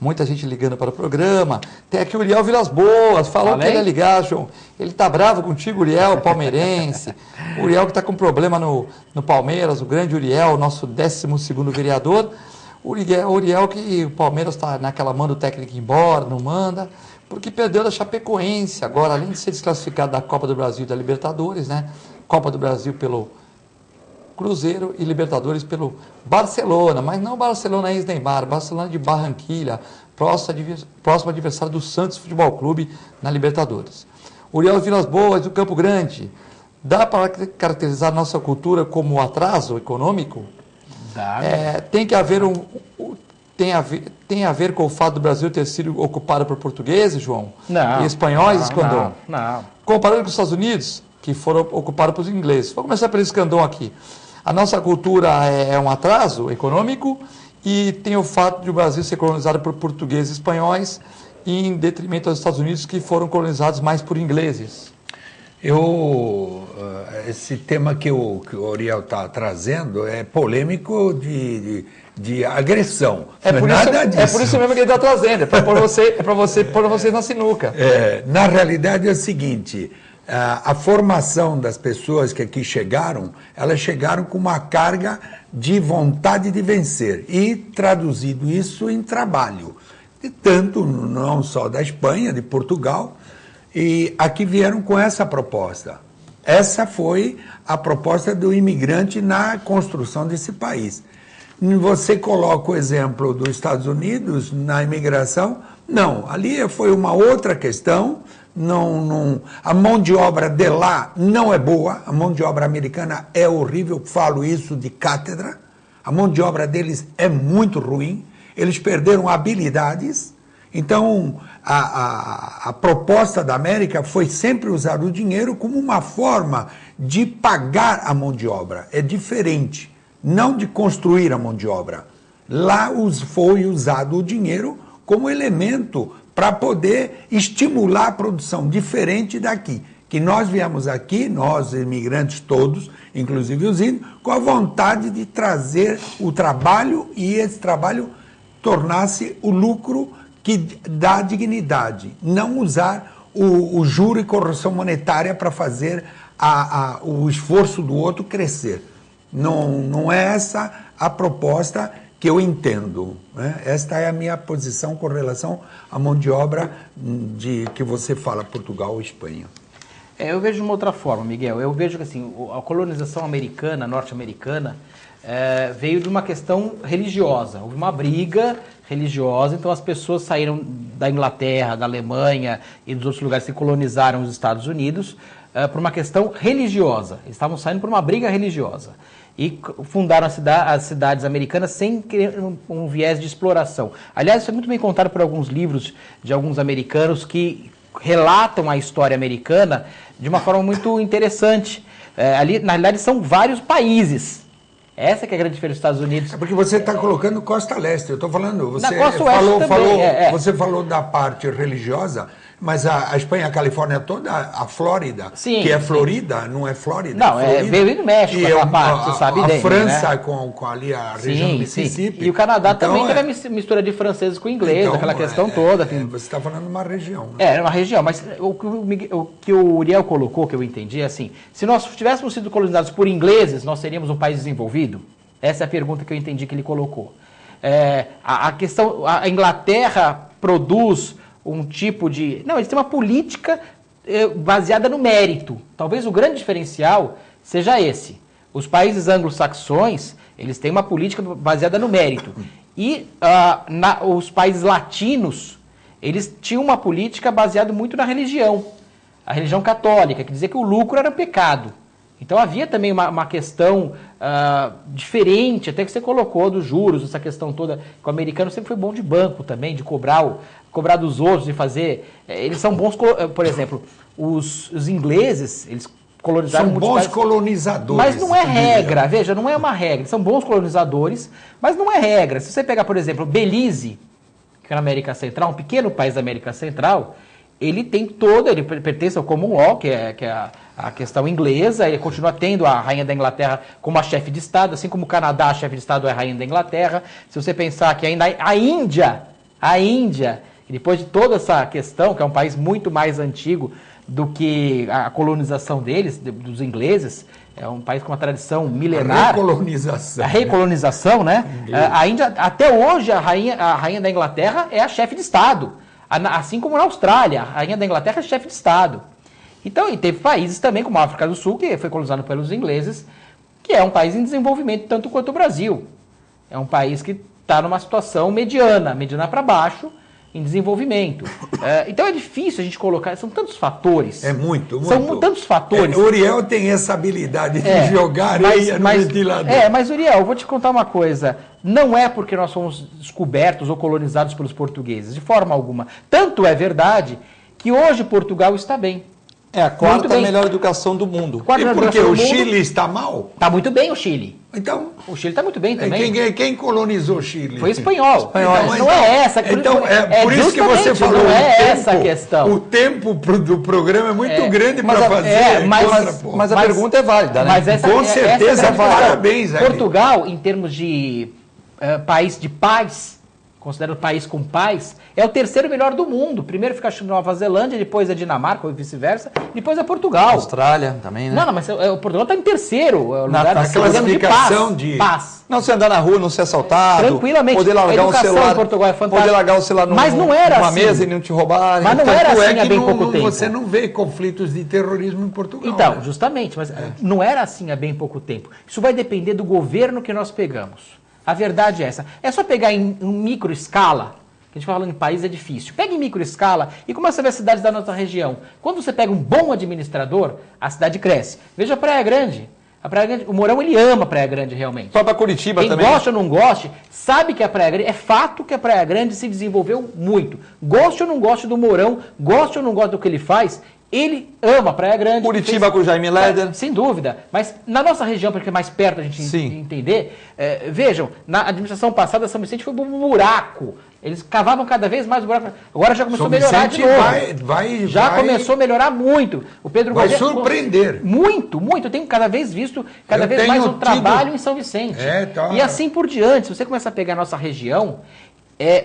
Muita gente ligando para o programa. Tem aqui o Uriel Vilas Boas, falou que ele ia ligar, João. Ele está bravo contigo, Uriel, palmeirense. O Uriel que está com problema no Palmeiras, o grande Uriel, nosso 12º vereador. O Uriel que o Palmeiras está naquela, manda o técnico embora, não manda, porque perdeu da Chapecoense. Agora, além de ser desclassificado da Copa do Brasil e da Libertadores, né? Copa do Brasil pelo Cruzeiro e Libertadores pelo Barcelona, mas não Barcelona ex-Neymar, Barcelona de Barranquilha, próximo adversário do Santos Futebol Clube na Libertadores. Uriel Vilas Boas, do Campo Grande, dá para caracterizar nossa cultura como atraso econômico? Dá. Tem a ver com o fato do Brasil ter sido ocupado por portugueses, João? Não. E espanhóis, Escandon? Não. Comparando com os Estados Unidos, que foram ocupados pelos ingleses. Vou começar pelo Escandon aqui. A nossa cultura é um atraso econômico e tem o fato de o Brasil ser colonizado por portugueses e espanhóis em detrimento aos Estados Unidos, que foram colonizados mais por ingleses. Esse tema que o Uriel está trazendo é polêmico de agressão. É por isso mesmo que ele está trazendo, é para pôr vocês na sinuca. Na realidade é o seguinte, a formação das pessoas que aqui chegaram, elas chegaram com uma carga de vontade de vencer e traduzido isso em trabalho. E tanto não só da Espanha, de Portugal, e aqui vieram com essa proposta. Essa foi a proposta do imigrante na construção desse país. Você coloca o exemplo dos Estados Unidos na imigração? Não, ali foi uma outra questão. A mão de obra de lá não é boa, a mão de obra americana é horrível, falo isso de cátedra. A mão de obra deles é muito ruim, eles perderam habilidades. Então, a proposta da América foi sempre usar o dinheiro como uma forma de pagar a mão de obra. É diferente, não de construir a mão de obra. Lá foi usado o dinheiro como elemento para poder estimular a produção, diferente daqui. Que nós viemos aqui, nós imigrantes todos, inclusive os índios, com a vontade de trazer o trabalho e esse trabalho tornasse o lucro que dá dignidade, não usar o juro e correção monetária para fazer o esforço do outro crescer. Não é essa a proposta que eu entendo, né? Esta é a minha posição com relação à mão de obra que você fala, Portugal ou Espanha. Eu vejo de uma outra forma, Miguel. Eu vejo que assim, a colonização americana, norte-americana, veio de uma questão religiosa. Houve uma briga religiosa, então as pessoas saíram da Inglaterra, da Alemanha e dos outros lugares que colonizaram os Estados Unidos por uma questão religiosa. Eles estavam saindo por uma briga religiosa. E fundaram as cidades americanas sem um viés de exploração. Aliás, isso é muito bem contado por alguns livros de alguns americanos que relatam a história americana de uma forma muito interessante. Ali, na realidade, são vários países. Essa que é a grande diferença dos Estados Unidos. É porque você está colocando Costa Leste. Eu estou falando, você Costa Oeste também, você falou da parte religiosa, mas a Espanha, a Califórnia toda, a Flórida, sim, que é Florida, não é Flórida. Não, Florida. Veio do México, e aquela parte, você sabe bem. A França, né? com ali a região do Mississippi. Sim. E o Canadá então, também teve a mistura de franceses com inglês, então, aquela questão toda. Você está falando de uma região. Né? É, uma região, mas o que o Uriel colocou, que eu entendi, é assim, se nós tivéssemos sido colonizados por ingleses, nós seríamos um país desenvolvido? Essa é a pergunta que eu entendi que ele colocou. A Inglaterra produz um tipo de... Não, eles têm uma política baseada no mérito. Talvez o grande diferencial seja esse. Os países anglo-saxões, eles têm uma política baseada no mérito. E os países latinos, eles tinham uma política baseada muito na religião. A religião católica, que dizia que o lucro era pecado. Então havia também uma questão diferente, até que você colocou dos juros, essa questão toda, que o americano sempre foi bom de banco também, de cobrar dos outros, de fazer... Eles são bons, por exemplo, os ingleses, eles colonizaram muitos países. São bons colonizadores. Mas não é regra, veja, não é uma regra. Eles são bons colonizadores, mas não é regra. Se você pegar, por exemplo, Belize, que é na América Central, um pequeno país da América Central, ele pertence ao Common Law, que é a questão inglesa, ele continua tendo a Rainha da Inglaterra como a chefe de Estado, assim como o Canadá, a chefe de Estado é a Rainha da Inglaterra. Se você pensar que ainda a Índia, depois de toda essa questão, que é um país muito mais antigo do que a colonização deles, dos ingleses, é um país com uma tradição milenar. A recolonização, né? A Índia, até hoje, a Rainha da Inglaterra é a chefe de Estado. Assim como na Austrália, a Rainha da Inglaterra é chefe de Estado. Então, e teve países também, como a África do Sul, que foi colonizado pelos ingleses, que é um país em desenvolvimento tanto quanto o Brasil. É um país que está numa situação mediana para baixo, em desenvolvimento. Então é difícil a gente colocar, são tantos fatores. É muito. São tantos fatores. O Uriel tem essa habilidade de jogar areia no ventilador. Mas Uriel, eu vou te contar uma coisa. Não é porque nós fomos descobertos ou colonizados pelos portugueses, de forma alguma. Tanto é verdade que hoje Portugal está bem. É a quarta melhor educação do mundo. E porque o Chile está mal? Está muito bem o Chile. Então, o Chile está muito bem também. Quem colonizou o Chile? Foi espanhol. Então, não é essa. Então, por isso que você falou. Não é essa a questão. O tempo do programa é muito grande para fazer. Mas a pergunta é válida, né? Mas com certeza, parabéns. Portugal, em termos de país de paz, considerado país com paz, é o terceiro melhor do mundo. Primeiro fica a Nova Zelândia, depois a Dinamarca, ou vice-versa, depois a Portugal. Austrália também, né? Não, mas o Portugal está em terceiro. Na classificação de paz. Não, você andar na rua, não ser assaltado. Tranquilamente. Poder largar o celular em Portugal é fantástica. Poder largar o celular numa mesa e não te roubarem. Mas não era assim há bem pouco tempo. Você não vê conflitos de terrorismo em Portugal. Então, justamente, mas não era assim há bem pouco tempo. Isso vai depender do governo que nós pegamos. A verdade é essa. É só pegar em micro escala, que a gente fala em país é difícil. Pega em micro escala e começa a ver as cidades da nossa região. Quando você pega um bom administrador, a cidade cresce. Veja a Praia Grande. O Mourão, ele ama a Praia Grande realmente. Só para Curitiba Quem também. Quem gosta ou não goste, sabe que a Praia Grande, é fato que a Praia Grande se desenvolveu muito. Goste ou não goste do Mourão, goste ou não goste do que ele faz, ele ama a Praia Grande. Curitiba com o Jaime Leder. Sem dúvida. Mas na nossa região, porque é mais perto a gente entender, vejam, na administração passada, São Vicente foi um buraco. Eles cavavam cada vez mais o buraco. Agora já começou a melhorar de novo. Começou a melhorar muito. O Pedro vai surpreender. Muito. Eu tenho cada vez visto mais um trabalho em São Vicente. E assim por diante. Se você começar a pegar a nossa região,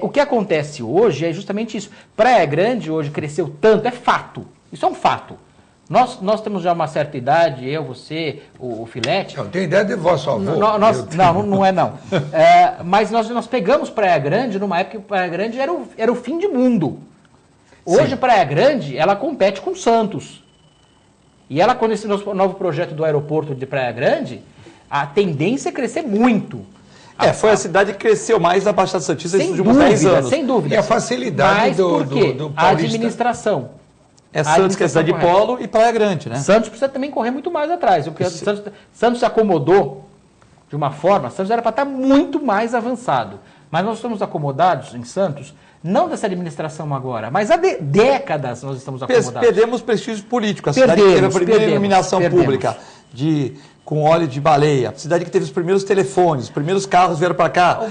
o que acontece hoje é justamente isso. Praia Grande hoje cresceu tanto, é fato. Isso é um fato. Nós temos já uma certa idade, eu, você, o Filete. Eu tenho ideia de vosso avô. Não é não. Mas nós pegamos Praia Grande numa época que Praia Grande era o fim de mundo. Hoje Praia Grande, ela compete com Santos. E ela, com esse novo projeto do aeroporto de Praia Grande, a tendência é crescer muito. Foi a cidade que cresceu mais na Baixada Santista nesses últimos 10 anos. Sem dúvida. E a facilidade Mas por quê? do A paulista. administração. É Santos que é cidade de polo e Praia Grande, né? Santos precisa também correr muito mais atrás. Porque Santos se acomodou de uma forma, Santos era para estar muito mais avançado. Mas nós estamos acomodados em Santos, não dessa administração agora, mas há décadas nós estamos acomodados. Perdemos prestígio político. A cidade que teve a primeira iluminação pública com óleo de baleia, a cidade que teve os primeiros telefones, os primeiros carros vieram para cá,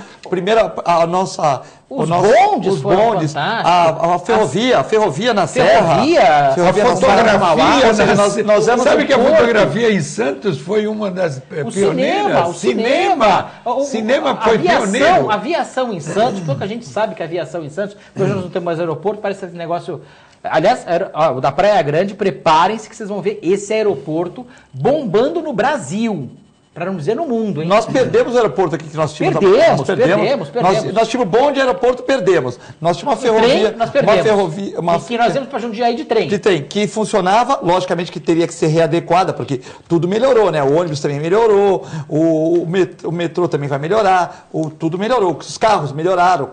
os bondes, a ferrovia na Serra, a fotografia, sabe que a fotografia em Santos foi uma das pioneiras? O cinema foi pioneiro. A aviação em Santos, pouca gente sabe que a aviação em Santos, porque nós não temos mais aeroporto, parece esse negócio... Aliás, o da Praia Grande, preparem-se que vocês vão ver esse aeroporto bombando no Brasil. Para não dizer no mundo, hein? Nós perdemos o aeroporto aqui que nós tínhamos. Perdemos. Nós tínhamos bonde, aeroporto, perdemos. Nós tínhamos uma ferrovia. Nós perdemos. Que nós íamos para Jundiaí de trem. Que funcionava, logicamente que teria que ser readequada, porque tudo melhorou, né? O ônibus também melhorou, o metrô também vai melhorar, tudo melhorou. Os carros melhoraram,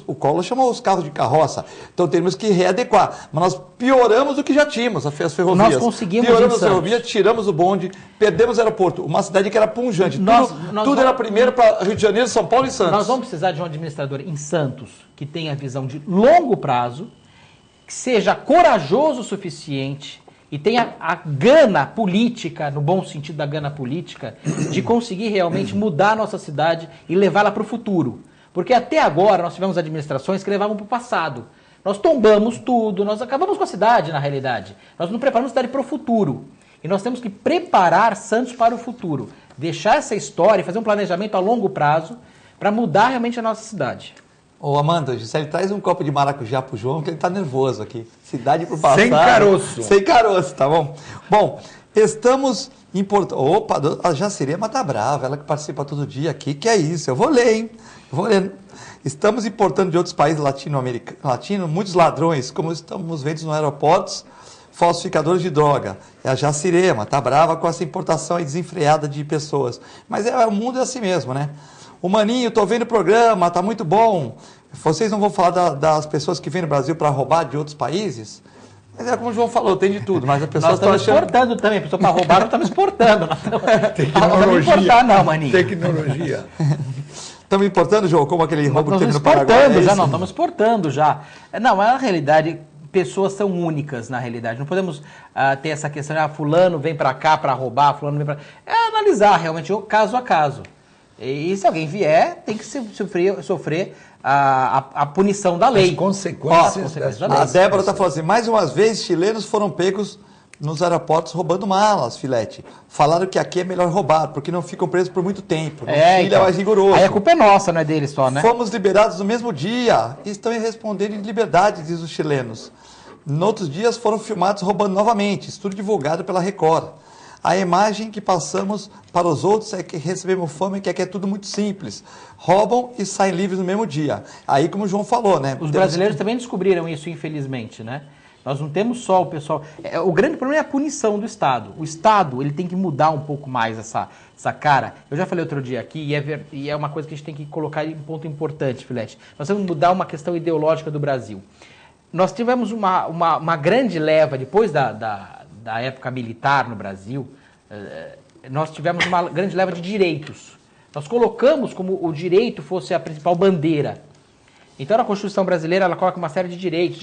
o Collor chamou os carros de carroça. Então temos que readequar. Mas nós pioramos o que já tínhamos, as ferrovias. Nós conseguimos pioramos as ferrovias, tiramos o bonde, perdemos o aeroporto. Uma cidade que era punjante. Tudo era primeiro para Rio de Janeiro, São Paulo e Santos. Nós vamos precisar de um administrador em Santos que tenha visão de longo prazo, que seja corajoso o suficiente e tenha a gana política, no bom sentido da gana política, de conseguir realmente mudar a nossa cidade e levá-la para o futuro. Porque até agora nós tivemos administrações que levavam para o passado. Nós tombamos tudo, nós acabamos com a cidade, na realidade. Nós não preparamos a cidade para o futuro. E nós temos que preparar Santos para o futuro. Deixar essa história e fazer um planejamento a longo prazo para mudar realmente a nossa cidade. Ô Amanda, Gisele, traz um copo de maracujá pro João, que ele tá nervoso aqui. Cidade pro passado. Sem caroço. Sem caroço, tá bom? Bom, estamos importando... Opa, a Jacirema tá brava, ela que participa todo dia aqui. Que é isso? Eu vou ler, hein? Eu vou ler. Estamos importando de outros países latino-americanos muitos ladrões, como estamos vendo nos aeroportos, falsificadores de droga. É a Jacirema, tá brava com essa importação aí desenfreada de pessoas. Mas o mundo é assim mesmo, né? O Maninho, tô vendo o programa, tá muito bom. Vocês não vão falar das pessoas que vêm no Brasil para roubar de outros países? Mas como o João falou, tem de tudo, mas as pessoas estão achando... Nós estamos exportando também, a pessoa para roubar não estamos exportando. Tecnologia. Não importar não, Maninho. Tecnologia. Estamos importando, João, como aquele roubo que teve no Paraguai? Estamos exportando já. Não, na realidade... Pessoas são únicas na realidade. Não podemos ter essa questão de fulano vem para cá para roubar, fulano vem para... É analisar realmente caso a caso. E se alguém vier, tem que sofrer a punição da lei. As consequências da lei. A Débora está falando assim, mais uma vez, chilenos foram pegos nos aeroportos roubando malas, Filete. Falaram que aqui é melhor roubar, porque não ficam presos por muito tempo. No Chile é mais rigoroso. Aí a culpa é nossa, não é deles só, né? Fomos liberados no mesmo dia e estão respondendo em liberdade, diz os chilenos. Noutros dias foram filmados roubando novamente, isso tudo divulgado pela Record. A imagem que passamos para os outros é que recebemos fama e que aqui é tudo muito simples. Roubam e saem livres no mesmo dia. Aí, como o João falou, né? Os brasileiros também descobriram isso, infelizmente, né? Nós não temos só o pessoal... O grande problema é a punição do Estado. O Estado ele tem que mudar um pouco mais essa cara. Eu já falei outro dia aqui, e é uma coisa que a gente tem que colocar em um ponto importante, Filete. Nós temos que mudar uma questão ideológica do Brasil. Nós tivemos uma grande leva, depois da época militar no Brasil, nós tivemos uma grande leva de direitos. Nós colocamos como o direito fosse a principal bandeira. Então, a Constituição brasileira, ela coloca uma série de direitos,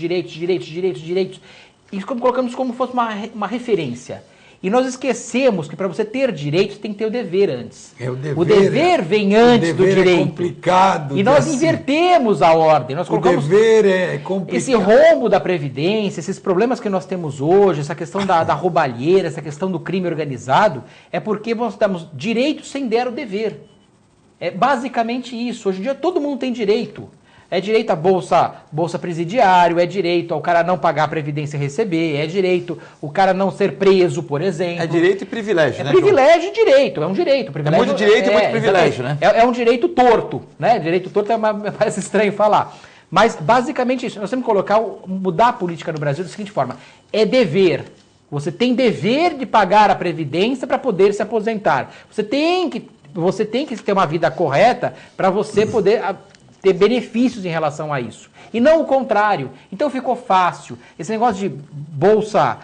e colocamos como se fosse uma referência. E nós esquecemos que para você ter direitos, tem que ter o dever antes. O dever vem antes do direito. É complicado. E nós invertemos a ordem. Nós colocamos o dever é complicado. Esse rombo da Previdência, esses problemas que nós temos hoje, essa questão da roubalheira, essa questão do crime organizado, é porque nós temos direito sem der o dever. É basicamente isso. Hoje em dia todo mundo tem direito. É direito à bolsa presidiário, é direito ao cara não pagar a Previdência e receber, é direito o cara não ser preso, por exemplo. É direito e privilégio, né? É privilégio e direito, é um direito. É muito direito e muito privilégio, né? É um direito torto, né? Direito torto parece estranho falar. Mas, basicamente, isso. Nós temos que mudar a política no Brasil da seguinte forma. É dever. Você tem dever de pagar a Previdência para poder se aposentar. Você tem que você tem que ter uma vida correta para você poder ter benefícios em relação a isso. E não o contrário. Então ficou fácil. Esse negócio de bolsa...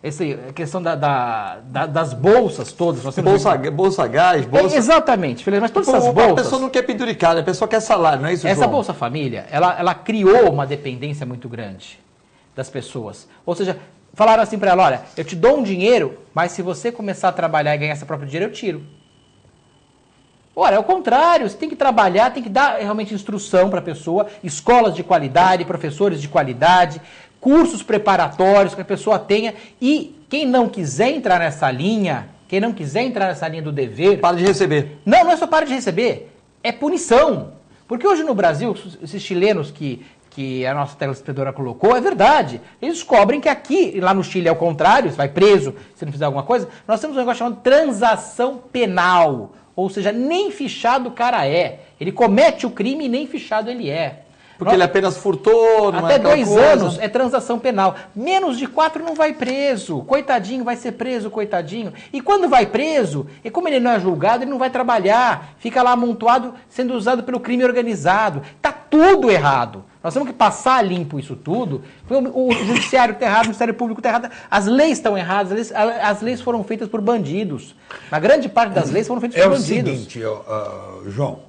essa questão das bolsas todas. Nós temos Bolsa gás, bolsa... exatamente, Felipe, mas todas essas bolsas... A pessoa não quer penduricada, a pessoa quer salário, não é isso, Essa João? Bolsa Família, ela criou uma dependência muito grande das pessoas. Ou seja, falaram assim para ela, olha, eu te dou um dinheiro, mas se você começar a trabalhar e ganhar seu próprio dinheiro, eu tiro. Ora, é o contrário, você tem que trabalhar, tem que dar realmente instrução para a pessoa, escolas de qualidade, professores de qualidade, cursos preparatórios que a pessoa tenha, e quem não quiser entrar nessa linha, do dever... Para de receber. Não é só para de receber, é punição. Porque hoje no Brasil, esses chilenos que a nossa telespectadora colocou, é verdade. Eles descobrem que aqui, lá no Chile é o contrário, você vai preso se não fizer alguma coisa, nós temos um negócio chamado transação penal. Ou seja, nem fichado o cara é. Ele comete o crime e nem fichado ele é. Porque ele apenas furtou, não até é 2 coisa. anos é transação penal. Menos de 4 não vai preso. Coitadinho, vai ser preso, coitadinho. E quando vai preso, e como ele não é julgado, ele não vai trabalhar. Fica lá amontoado, sendo usado pelo crime organizado. Tá tudo errado. Nós temos que passar limpo isso tudo. O judiciário está errado, o Ministério Público está errado. As leis estão erradas, as leis foram feitas por bandidos. A grande parte das leis foram feitas por bandidos. É o seguinte, João,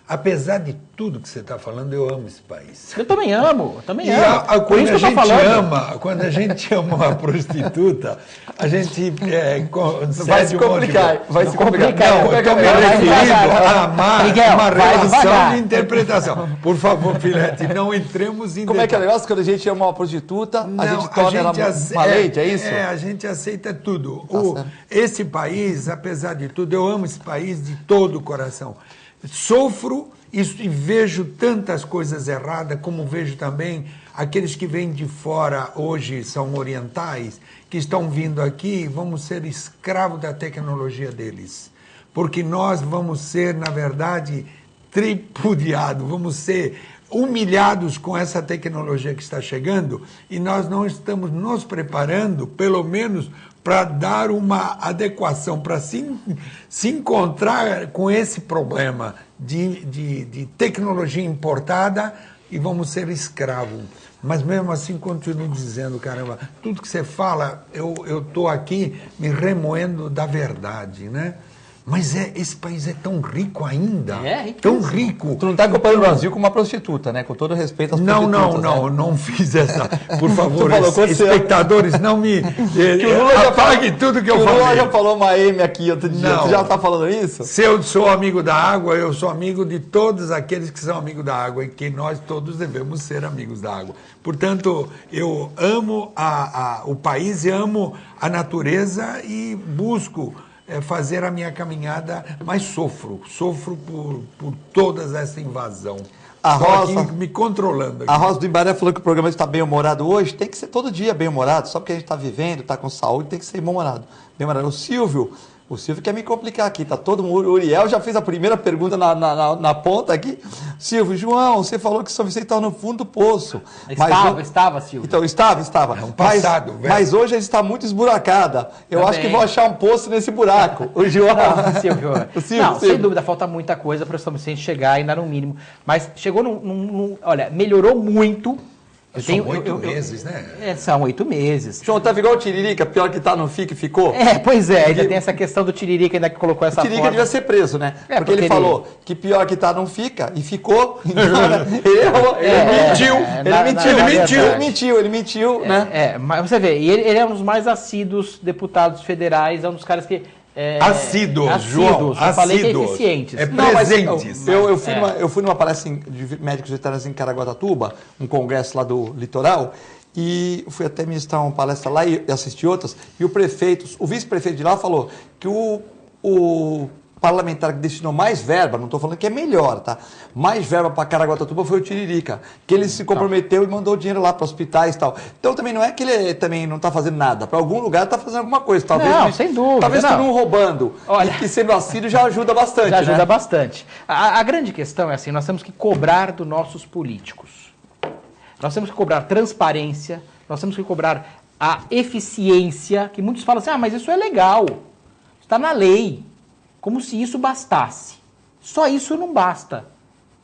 apesar de tudo que você está falando, eu amo esse país. Eu também amo, Por isso Quando que eu tô falando. Quando a gente ama uma prostituta, a gente vai se complicar. Vai se complicar. Não, eu estou me referindo a uma relação de interpretação. Por favor, Filete, não entremos em Como é que é o negócio? Quando a gente ama uma prostituta, a gente torna ela uma leite, é isso? A gente aceita tudo. Esse país, apesar de tudo, eu amo esse país de todo o coração. Sofro isso e vejo tantas coisas erradas, como vejo também aqueles que vêm de fora, hoje são orientais, que estão vindo aqui, vamos ser escravos da tecnologia deles. Porque nós vamos ser, na verdade, tripudiados, vamos ser humilhados com essa tecnologia que está chegando e nós não estamos nos preparando, pelo menos, para dar uma adequação, para se encontrar com esse problema de tecnologia importada e vamos ser escravos. Mas mesmo assim continuo dizendo, caramba, tudo que você fala, eu estou aqui me remoendo da verdade, né? Mas esse país é tão rico ainda, tão rico. Tu não está comparando o Brasil com uma prostituta, né? Com todo respeito às prostitutas. Não fiz essa. Por favor, espectadores, não me apague tudo que eu falei. O Lula já falou uma M aqui outro dia, tu já está falando isso? Se eu sou amigo da água, eu sou amigo de todos aqueles que são amigos da água e que nós todos devemos ser amigos da água. Portanto, eu amo o país e amo a natureza e busco fazer a minha caminhada, mas sofro por toda essa invasão. A Rosa, aqui me controlando. Aqui. A Rosa do Imbaré falou que o programa está bem-humorado hoje. Tem que ser todo dia bem-humorado, só porque a gente está vivendo, está com saúde, tem que ser bem-humorado. O Silvio quer me complicar aqui, tá todo mundo. O Uriel já fez a primeira pergunta na ponta aqui. Silvio, João, você falou que São Vicente estava no fundo do poço. Estava, Silvio. Então, estava. É um passado, mas hoje ele está muito esburacada. Eu acho que vou achar um poço nesse buraco. O João. Silvio. Sem dúvida, falta muita coisa para o São Vicente chegar ainda no mínimo. Mas chegou olha, melhorou muito. São 8 meses, né? São 8 meses. João, estava igual o Tiririca, pior que tá, não fica e ficou? Pois é, ainda tem essa quessão do Tiririca ainda que colocou essa forma. O Tiririca devia ser preso, né? Porque ele falou que pior que tá, não fica, e ficou. Ele mentiu, né? Mas você vê, e ele é um dos mais assíduos deputados federais, é um dos caras que... Assíduos, João. Eu falei que é eficientes. Presentes. Eu fui numa palestra de médicos veterinários em Caraguatatuba, um congresso lá do litoral, e fui até ministrar uma palestra lá e assisti outras, e o vice-prefeito de lá falou que o parlamentar que destinou mais verba, não estou falando que é melhor, tá? Mais verba para Caraguatatuba foi o Tiririca, que ele se comprometeu e mandou dinheiro lá para hospitais e tal. Então também não é que ele também não está fazendo nada, para algum lugar está fazendo alguma coisa, talvez. Sem dúvida. Talvez não roubando. Olha, e sendo assíduo já ajuda bastante. Já ajuda bastante. A grande questão é assim, nós temos que cobrar dos nossos políticos. Nós temos que cobrar transparência, nós temos que cobrar a eficiência, que muitos falam assim, mas isso é legal. está na lei, como se isso bastasse. Só isso não basta.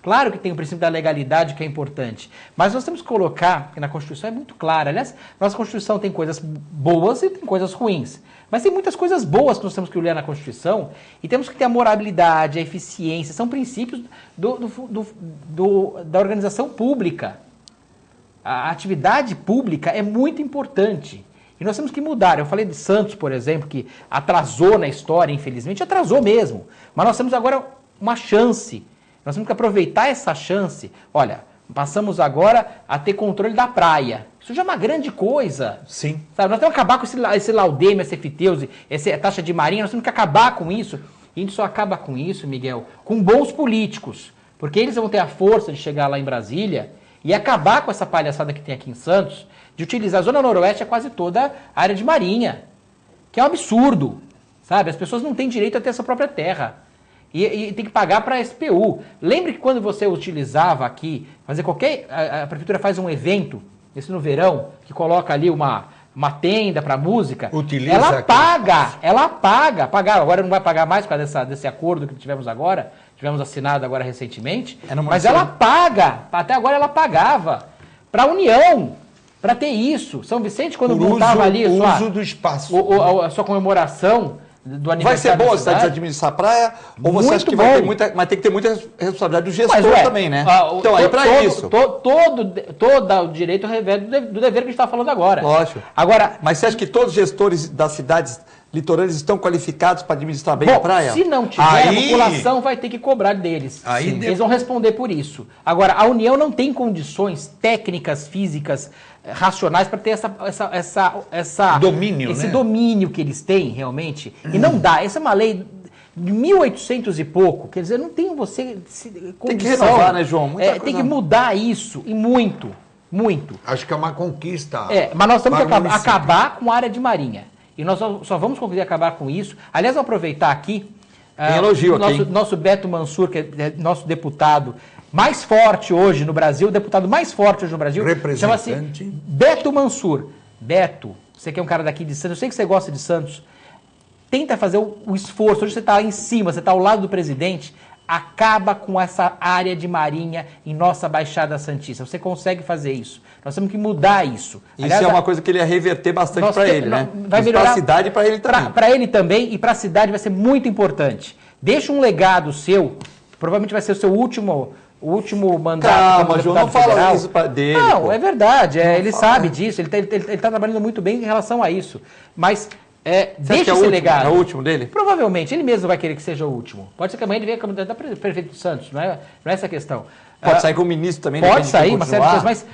Claro que tem o princípio da legalidade que é importante, mas nós temos que colocar, que na Constituição é muito clara, aliás, nossa Constituição tem coisas boas e tem coisas ruins, mas tem muitas coisas boas que nós temos que olhar na Constituição e temos que ter a moralidade, a eficiência, são princípios da organização pública. A atividade pública é muito importante e nós temos que mudar. Eu falei de Santos, por exemplo, que atrasou na história, infelizmente, atrasou mesmo, mas nós temos agora uma chance. Nós temos que aproveitar essa chance. Olha, passamos agora a ter controle da praia. Isso já é uma grande coisa. Sim. Sabe? Nós temos que acabar com esse laudêmio, essa efiteuse, essa taxa de marinha. Nós temos que acabar com isso. E a gente só acaba com isso, Miguel, com bons políticos. Porque eles vão ter a força de chegar lá em Brasília e acabar com essa palhaçada que tem aqui em Santos, de utilizar a Zona Noroeste é quase toda a área de marinha. Que é um absurdo. Sabe? As pessoas não têm direito a ter essa própria terra. E tem que pagar para a SPU. Lembre que quando você utilizava aqui, fazer qualquer... A prefeitura faz um evento, esse no verão, que coloca ali uma tenda para música. Utiliza ela paga. Agora não vai pagar mais por causa desse acordo que tivemos assinado agora recentemente. Mas ela paga. Até agora ela pagava. Para a União. Para ter isso. São Vicente, quando montava ali uso do espaço. A sua comemoração... Vai ser boa a cidade de administrar a praia? Ou você acha que vai ter muita... Mas tem que ter muita responsabilidade do gestor também, né? Então, aí para isso... Todo o direito revela do dever que a gente está falando agora. Lógico. Agora, mas você acha que todos os gestores das cidades litorâneas estão qualificados para administrar bem a praia? Se não tiver, a população vai ter que cobrar deles. Eles vão responder por isso. Agora, a União não tem condições técnicas, físicas, racionais para ter esse domínio que eles têm realmente. E não dá. Essa é uma lei de 1800 e pouco. Quer dizer, não tem você condição. Tem que renovar, né, João? Tem que mudar isso e muito. Muito. Acho que é uma conquista. Mas nós temos que acabar com a área de marinha. E nós só vamos conseguir acabar com isso. Aliás, vou aproveitar aqui. Tem elogio aqui. Nosso Beto Mansur, que é nosso deputado mais forte hoje no Brasil, o deputado mais forte hoje no Brasil, chama-se Beto Mansur. Beto, você que é um cara daqui de Santos, eu sei que você gosta de Santos, tenta fazer o esforço. Hoje você está lá em cima, você está ao lado do presidente, acaba com essa área de marinha em nossa Baixada Santista. Você consegue fazer isso. Nós temos que mudar isso. Aliás, é uma coisa que ele ia reverter bastante para ele, né? Vai melhorar para a cidade e para ele também. Para ele também e para a cidade vai ser muito importante. Deixa um legado seu, provavelmente vai ser o seu último mandato. Calma, João, não fala isso dele. Não, pô. É verdade, ele sabe disso, ele está trabalhando muito bem em relação a isso. Mas deixa esse legado. É o último dele? Provavelmente, ele mesmo vai querer que seja o último. Pode ser que amanhã ele venha candidatar a prefeito de Santos, não é essa a questão. Pode sair como ministro também. Pode sair, uma série de coisas, mas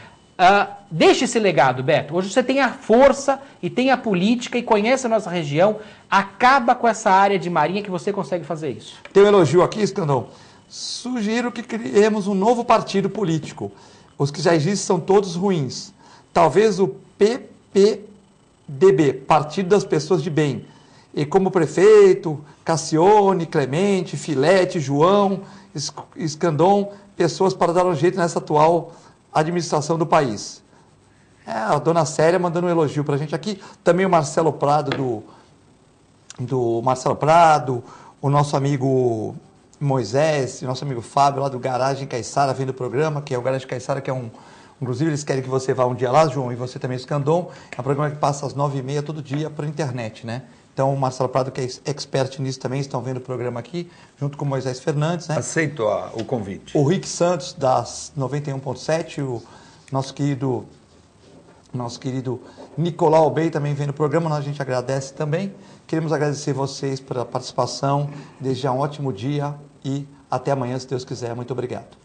deixa esse legado, Beto. Hoje você tem a força e tem a política e conhece a nossa região. Acaba com essa área de marinha que você consegue fazer isso. Tem um elogio aqui, Escandão. Sugiro que criemos um novo partido político. Os que já existem são todos ruins. Talvez o PPDB, Partido das Pessoas de Bem. E como prefeito, Cassione, Clemente, Filete, João, Escandon, pessoas para dar um jeito nessa atual administração do país. A dona Célia mandando um elogio para a gente aqui. Também o Marcelo Prado, do Marcelo Prado, o nosso amigo Moisés, nosso amigo Fábio, lá do Garagem Caiçara, vendo o programa, que é o Garagem Caiçara, que é inclusive eles querem que você vá um dia lá, João, e você também, Escandon. É um programa que passa às 9h30 todo dia para a internet, né? Então, o Marcelo Prado, que é expert nisso também, estão vendo o programa aqui, junto com o Moisés Fernandes, né? Aceito o convite. O Rick Santos, das 91.7, o nosso querido Nicolau Bey também vendo o programa, a gente agradece também. Queremos agradecer vocês pela participação, desejar um ótimo dia e até amanhã, se Deus quiser. Muito obrigado.